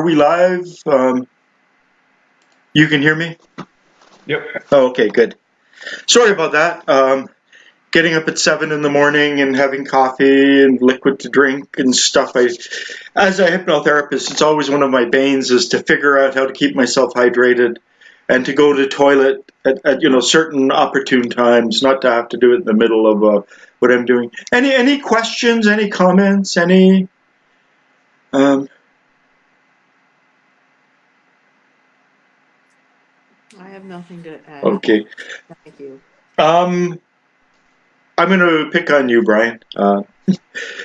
we live? You can hear me? Yep. Oh, okay, good. Sorry about that. Getting up at 7 in the morning and having coffee and liquid to drink and stuff. As a hypnotherapist, it's always one of my banes is to figure out how to keep myself hydrated and to go to the toilet at certain opportune times, not to have to do it in the middle of what I'm doing. Any questions? Any comments? Any? I have nothing to add. Okay. Thank you. I'm going to pick on you, Brian.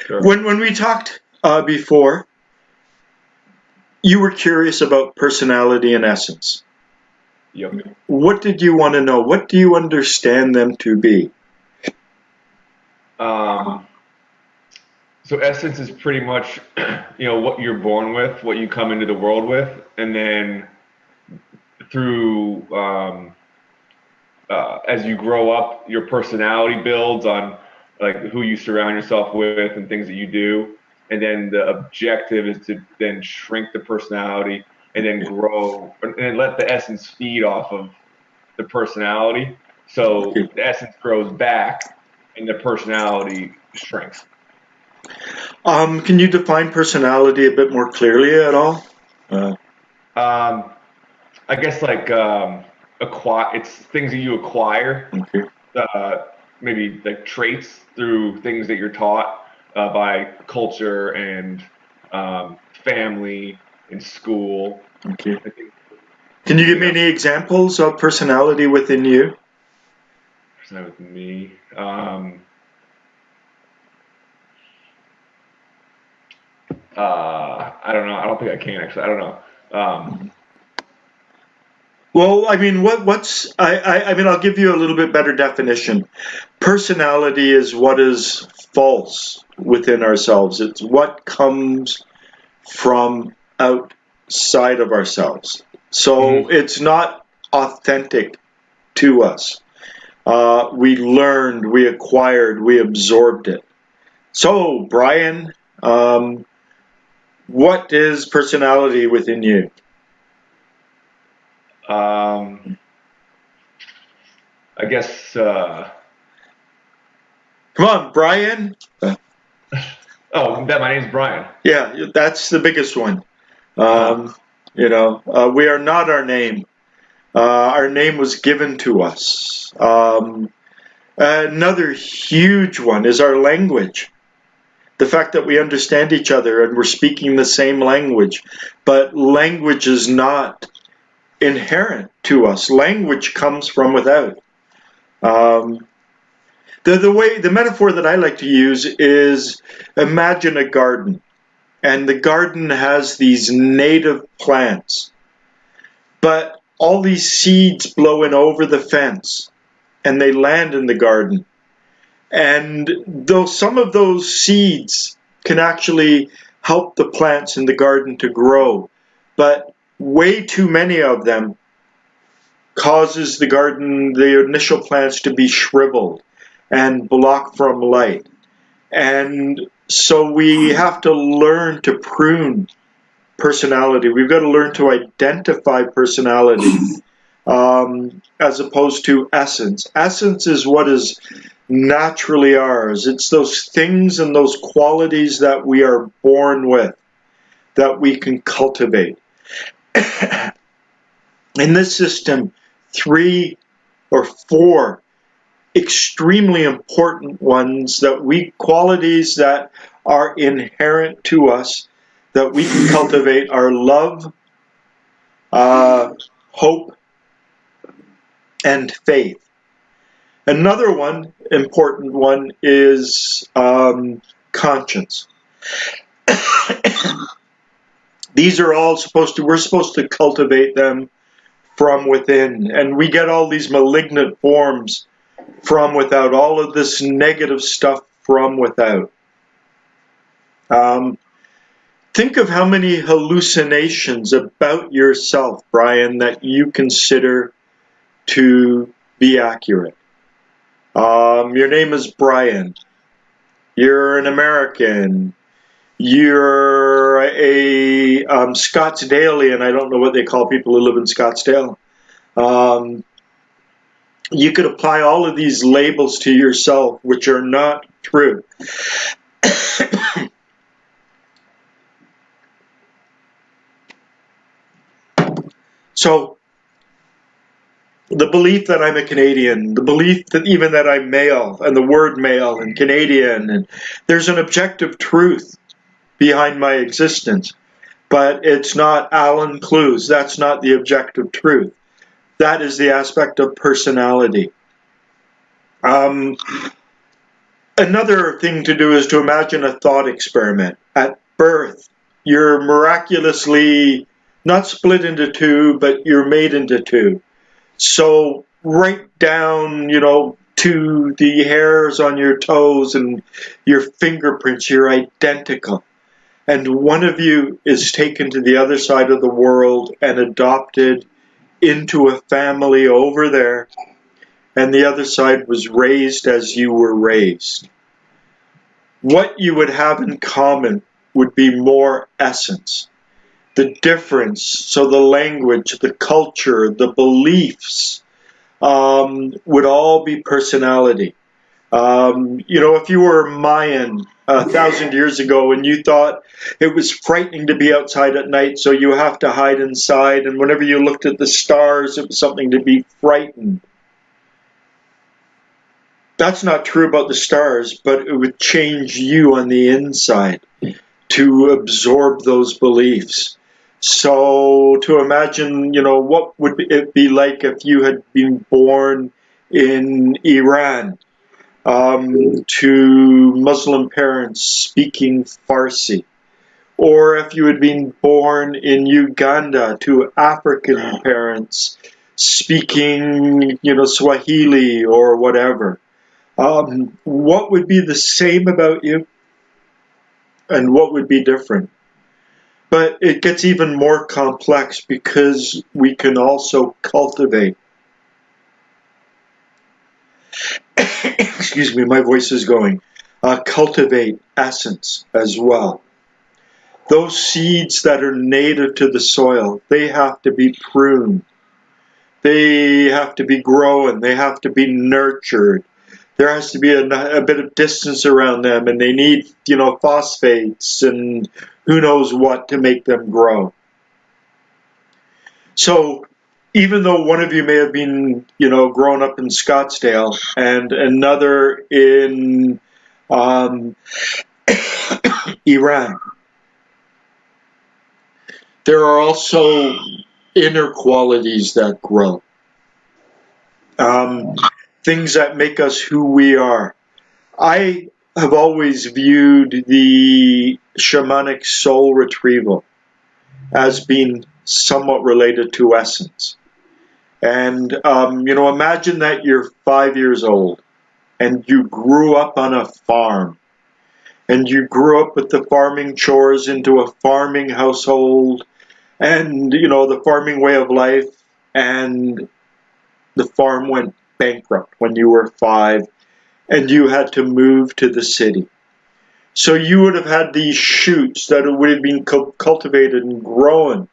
Sure. When we talked before, you were curious about personality and essence. Yep. What did you want to know? What do you understand them to be? So essence is pretty much, what you're born with, what you come into the world with, and then through as you grow up, your personality builds on like who you surround yourself with and things that you do. And then the objective is to then shrink the personality and then grow and let the essence feed off of the personality. So the essence grows back and the personality shrinks. Can you define personality a bit more clearly at all? I guess like it's things that you acquire, maybe like traits through things that you're taught by culture and family and school. Okay. Can you give me any examples of personality within you? Personality with me. I don't know. I don't think I can actually. I don't know. Well, I mean, I mean, I'll give you a little bit better definition. Personality is what is false within ourselves. It's what comes from outside of ourselves. So it's not authentic to us. We learned, we acquired, we absorbed it. So, Brian, what is personality within you? I guess. Come on, Brian. Oh, my name's Brian. Yeah, that's the biggest one. You know, we are not our name. Our name was given to us. Another huge one is our language. The fact that we understand each other and we're speaking the same language, but language is not inherent to us. Language comes from without. The metaphor that I like to use is imagine a garden, and the garden has these native plants, but all these seeds blow in over the fence, and they land in the garden. And though some of those seeds can actually help the plants in the garden to grow, but way too many of them causes the garden, the initial plants, to be shriveled and block from light. And so we have to learn to prune personality. We've got to learn to identify personality as opposed to essence. Essence is what is naturally ours. It's those things and those qualities that we are born with, that we can cultivate. In this system, 3 or 4 extremely important ones qualities that are inherent to us that we can cultivate are love, hope, and faith. Another one, important one, is conscience. These are all we're supposed to cultivate them from within, and we get all these malignant forms from without, all of this negative stuff from without. Think of how many hallucinations about yourself, Brian, that you consider to be accurate. Your name is Brian. You're an American. You're a Scottsdalean. I don't know what they call people who live in Scottsdale. You could apply all of these labels to yourself, which are not true. So, the belief that I'm a Canadian, the belief that even that I'm male, and the word male and Canadian, and there's an objective truth behind my existence, but it's not Allan Clues. That's not the objective truth. That is the aspect of personality. Another thing to do is to imagine a thought experiment. At birth, you're miraculously not split into 2, but you're made into 2. So right down, to the hairs on your toes and your fingerprints, you're identical. And one of you is taken to the other side of the world and adopted into a family over there, and the other side was raised as you were raised. What you would have in common would be more essence. The difference, so the language, the culture, the beliefs, would all be personality. If you were Mayan 1,000 years ago and you thought it was frightening to be outside at night, so you have to hide inside, and whenever you looked at the stars, it was something to be frightened. That's not true about the stars, but it would change you on the inside to absorb those beliefs. So to imagine, what would it be like if you had been born in Iran, to Muslim parents speaking Farsi, or if you had been born in Uganda to African parents speaking, Swahili or whatever. What would be the same about you, and what would be different? But it gets even more complex because we can also cultivate. Excuse me, my voice is going. Cultivate essence as well. Those seeds that are native to the soil, they have to be pruned. They have to be grown. They have to be nurtured. There has to be a bit of distance around them, and they need, phosphates and who knows what to make them grow. So even though one of you may have been, grown up in Scottsdale and another in Iran, there are also inner qualities that grow. Things that make us who we are. I have always viewed the shamanic soul retrieval as being somewhat related to essence. And, imagine that you're 5 years old and you grew up on a farm. And you grew up with the farming chores into a farming household and, the farming way of life, and the farm went bankrupt when you were 5 and you had to move to the city. So you would have had these shoots that would have been cultivated and grown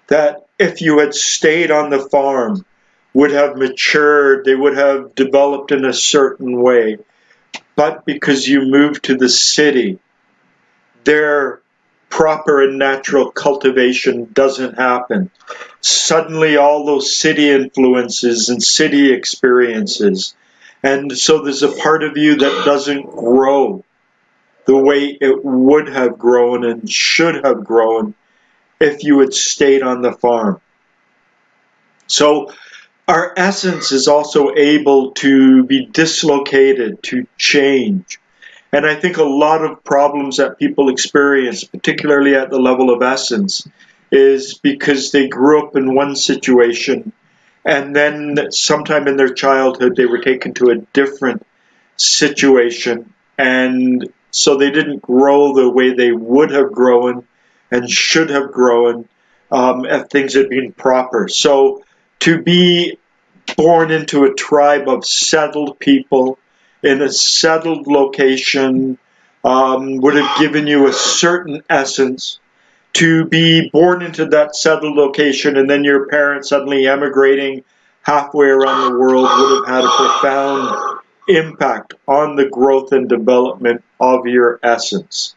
that if you had stayed on the farm would have matured, they would have developed in a certain way. But because you moved to the city, their proper and natural cultivation doesn't happen. Suddenly all those city influences and city experiences, and so there's a part of you that doesn't grow the way it would have grown and should have grown if you had stayed on the farm. So our essence is also able to be dislocated, to change. And I think a lot of problems that people experience, particularly at the level of essence, is because they grew up in one situation and then sometime in their childhood they were taken to a different situation, and so they didn't grow the way they would have grown and should have grown if things had been proper. So to be born into a tribe of settled people in a settled location would have given you a certain essence. To be born into that settled location and then your parents suddenly emigrating halfway around the world would have had a profound impact on the growth and development of your essence,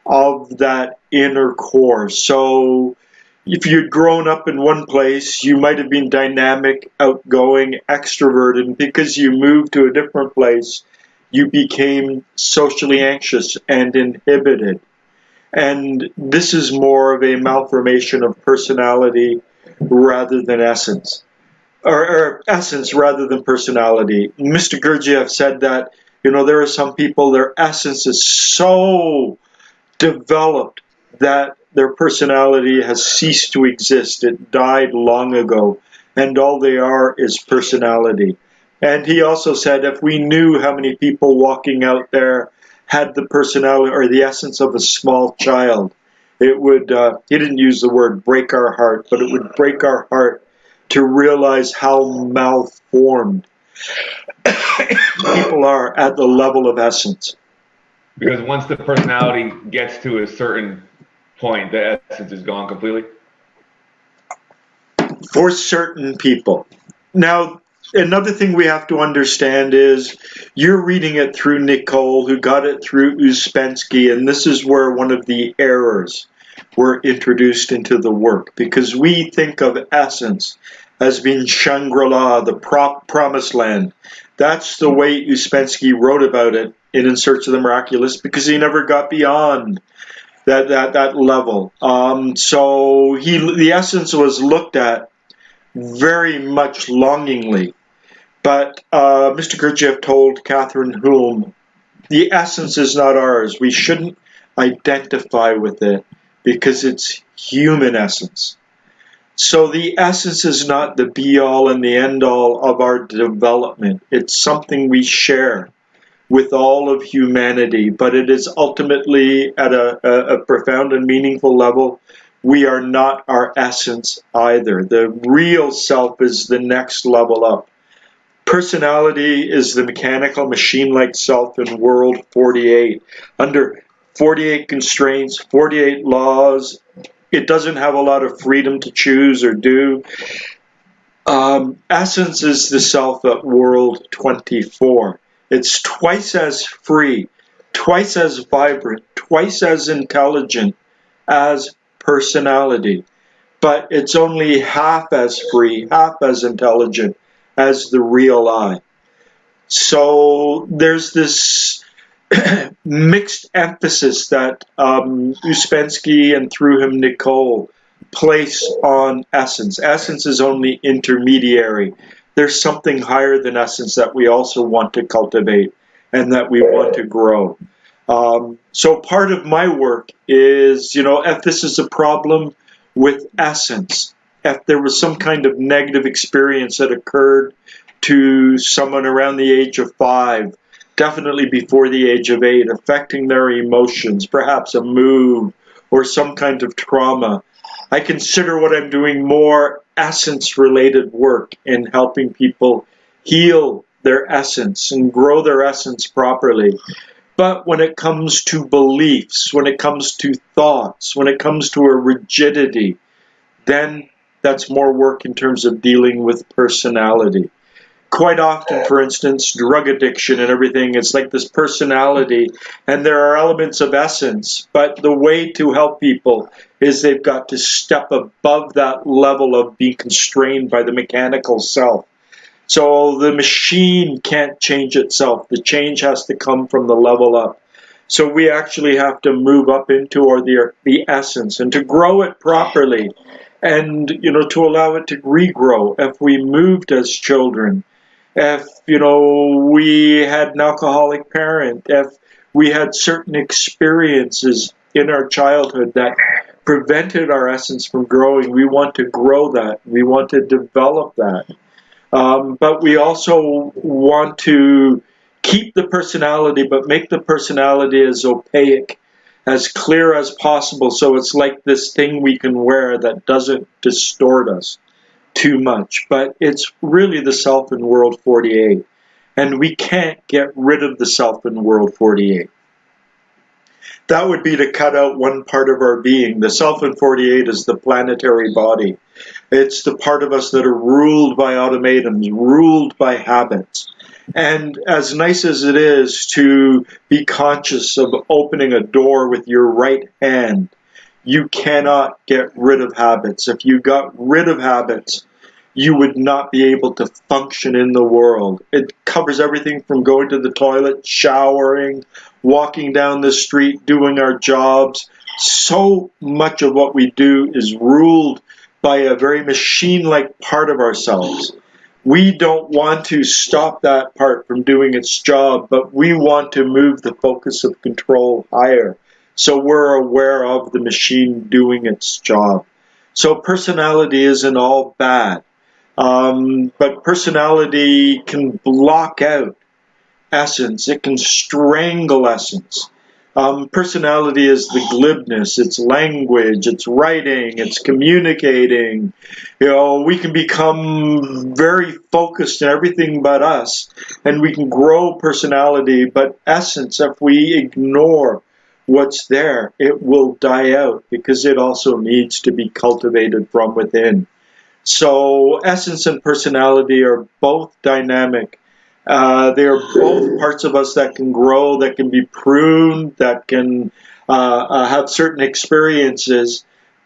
of that inner core. So if you'd grown up in one place, you might have been dynamic, outgoing, extroverted, and because you moved to a different place, you became socially anxious and inhibited. And this is more of a malformation of personality rather than essence, or essence rather than personality. Mr. Gurdjieff said that, there are some people, their essence is so developed that their personality has ceased to exist. It died long ago, and all they are is personality. And he also said if we knew how many people walking out there had the personality or the essence of a small child, it would, he didn't use the word break our heart, but it would break our heart to realize how malformed people are at the level of essence. Because once the personality gets to a certain point, the essence is gone completely? For certain people. Now, another thing we have to understand is you're reading it through Nicole, who got it through Uspensky, and this is where one of the errors were introduced into the work, because we think of essence as being Shangri-La, the promised land. That's the way Uspensky wrote about it in Search of the Miraculous, because he never got beyond that level. So the essence was looked at very much longingly. But Mr. Gurdjieff told Catherine Hulme, the essence is not ours. We shouldn't identify with it because it's human essence. So the essence is not the be-all and the end-all of our development. It's something we share with all of humanity, but it is ultimately at a profound and meaningful level. We are not our essence either. The real self is the next level up. Personality is the mechanical, machine-like self in World 48. Under 48 constraints, 48 laws, it doesn't have a lot of freedom to choose or do. Essence is the self at World 24. It's twice as free, twice as vibrant, twice as intelligent as personality. But it's only half as free, half as intelligent as the real I. So there's this mixed emphasis that Uspensky and through him Nicole place on essence. Essence is only intermediary. There's something higher than essence that we also want to cultivate and that we want to grow. So part of my work is, if this is a problem with essence, if there was some kind of negative experience that occurred to someone around the age of 5, definitely before the age of 8, affecting their emotions, perhaps a move or some kind of trauma, I consider what I'm doing more essence-related work in helping people heal their essence and grow their essence properly. But when it comes to beliefs, when it comes to thoughts, when it comes to a rigidity, then that's more work in terms of dealing with personality. Quite often, for instance, drug addiction and everything, it's like this personality, and there are elements of essence, but the way to help people is they've got to step above that level of being constrained by the mechanical self. So the machine can't change itself. The change has to come from the level up. So we actually have to move up into the essence and to grow it properly and, to allow it to regrow. If we moved as children, if, we had an alcoholic parent, if we had certain experiences in our childhood that prevented our essence from growing, we want to grow that. We want to develop that. But we also want to keep the personality, but make the personality as opaque, as clear as possible, so it's like this thing we can wear that doesn't distort us too much. But it's really the self in World 48, and we can't get rid of the self in World 48. That would be to cut out one part of our being. The self in 48 is the planetary body. It's the part of us that are ruled by automatons, ruled by habits. And as nice as it is to be conscious of opening a door with your right hand, you cannot get rid of habits. If you got rid of habits, you would not be able to function in the world. It covers everything from going to the toilet, showering, walking down the street, doing our jobs. So much of what we do is ruled by a very machine-like part of ourselves. We don't want to stop that part from doing its job, but we want to move the focus of control higher, so we're aware of the machine doing its job. So personality isn't all bad, but personality can block out essence. It can strangle essence. Personality is the glibness, it's language, it's writing, it's communicating. We can become very focused in everything but us, and we can grow personality, but essence, if we ignore what's there, it will die out because it also needs to be cultivated from within. So essence and personality are both dynamic. They are both parts of us that can grow, that can be pruned, that can have certain experiences.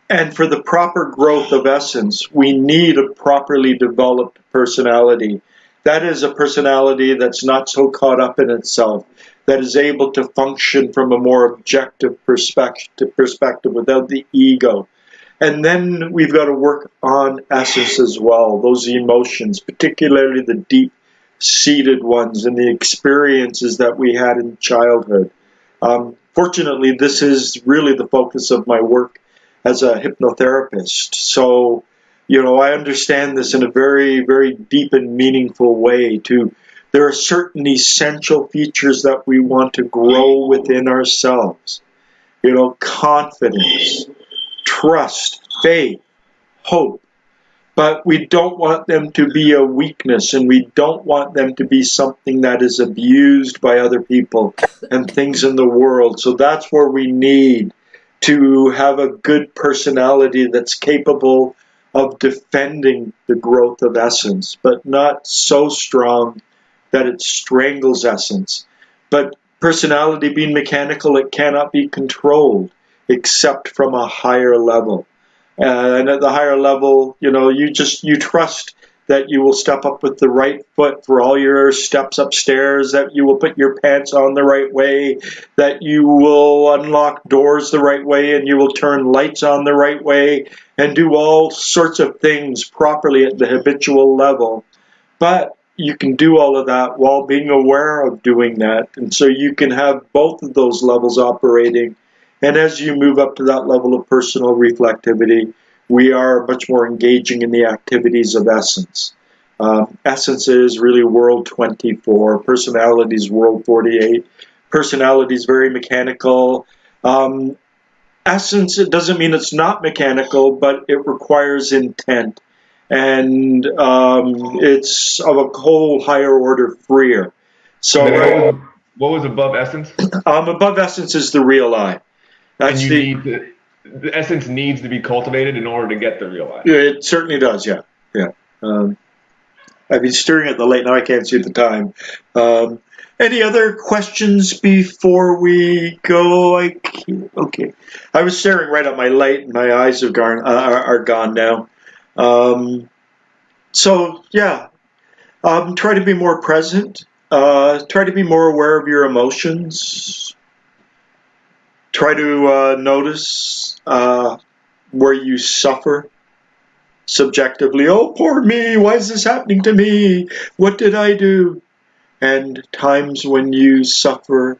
And for the proper growth of essence, we need a properly developed personality. That is a personality that's not so caught up in itself, that is able to function from a more objective perspective without the ego. And then we've got to work on essence as well, those emotions, particularly the deep-seated ones and the experiences that we had in childhood. Fortunately, this is really the focus of my work as a hypnotherapist. So, I understand this in a very, very deep and meaningful way. There are certain essential features that we want to grow within ourselves. Confidence, trust, faith, hope. But we don't want them to be a weakness, and we don't want them to be something that is abused by other people and things in the world. So that's where we need to have a good personality that's capable of defending the growth of essence, but not so strong that it strangles essence. But personality being mechanical, it cannot be controlled except from a higher level. And at the higher level, you trust that you will step up with the right foot for all your steps upstairs, that you will put your pants on the right way, that you will unlock doors the right way, and you will turn lights on the right way, and do all sorts of things properly at the habitual level. But you can do all of that while being aware of doing that. And so you can have both of those levels operating. And as you move up to that level of personal reflectivity, we are much more engaging in the activities of essence. Essence is really world 24. Personality is world 48. Personality is very mechanical. Essence, it doesn't mean it's not mechanical, but it requires intent. And it's of a whole higher order freer. So what was above essence? Above essence is the real I. That's the essence needs to be cultivated in order to get the real I. It certainly does, yeah. I've been staring at the light, now I can't see the time. Any other questions before we go? Okay. I was staring right at my light, and my eyes are gone now. Try to be more present. Try to be more aware of your emotions. Try to notice where you suffer subjectively. Oh, poor me, why is this happening to me? What did I do? And times when you suffer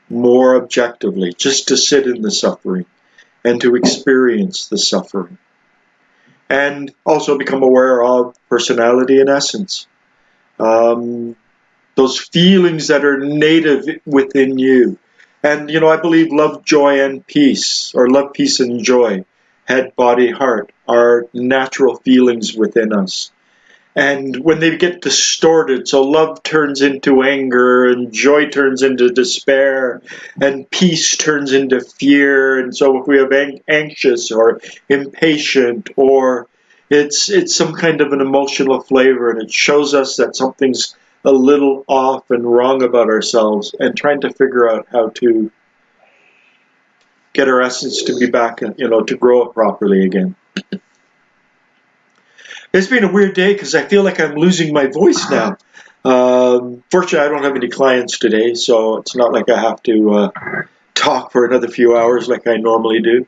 more objectively, just to sit in the suffering and to experience the suffering. And also become aware of personality and essence. Those feelings that are native within you. And, I believe love, joy, and peace, or love, peace, and joy, head, body, heart, are natural feelings within us. And when they get distorted, so love turns into anger, and joy turns into despair, and peace turns into fear. And so if we have anxious or impatient, or it's some kind of an emotional flavor, and it shows us that something's a little off and wrong about ourselves, and trying to figure out how to get our essence to be back, to grow it properly again. It's been a weird day because I feel like I'm losing my voice now. Fortunately, I don't have any clients today, so it's not like I have to talk for another few hours like I normally do.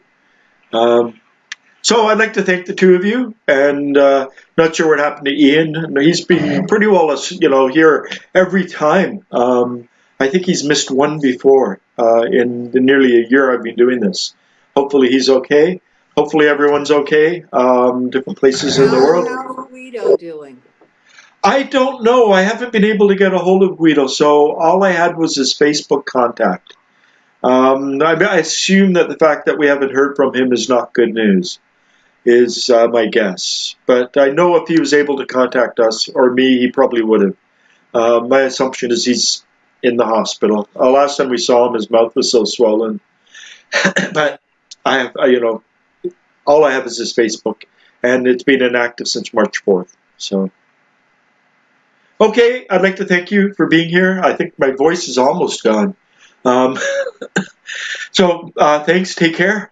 So I'd like to thank the two of you, and not sure what happened to Ian. He's been pretty well, here every time. I think he's missed one before in the nearly a year I've been doing this. Hopefully he's okay. Hopefully everyone's okay. Different places in the world. How's Guido doing? I don't know. I haven't been able to get a hold of Guido, so all I had was his Facebook contact. I assume that the fact that we haven't heard from him is not good news, is my guess. But I know if he was able to contact us or me, he probably would have. My assumption is he's in the hospital. Last time we saw him, his mouth was so swollen. But all I have is his Facebook, and it's been inactive since March 4th. So, okay, I'd like to thank you for being here. I think my voice is almost gone. So, thanks. Take care.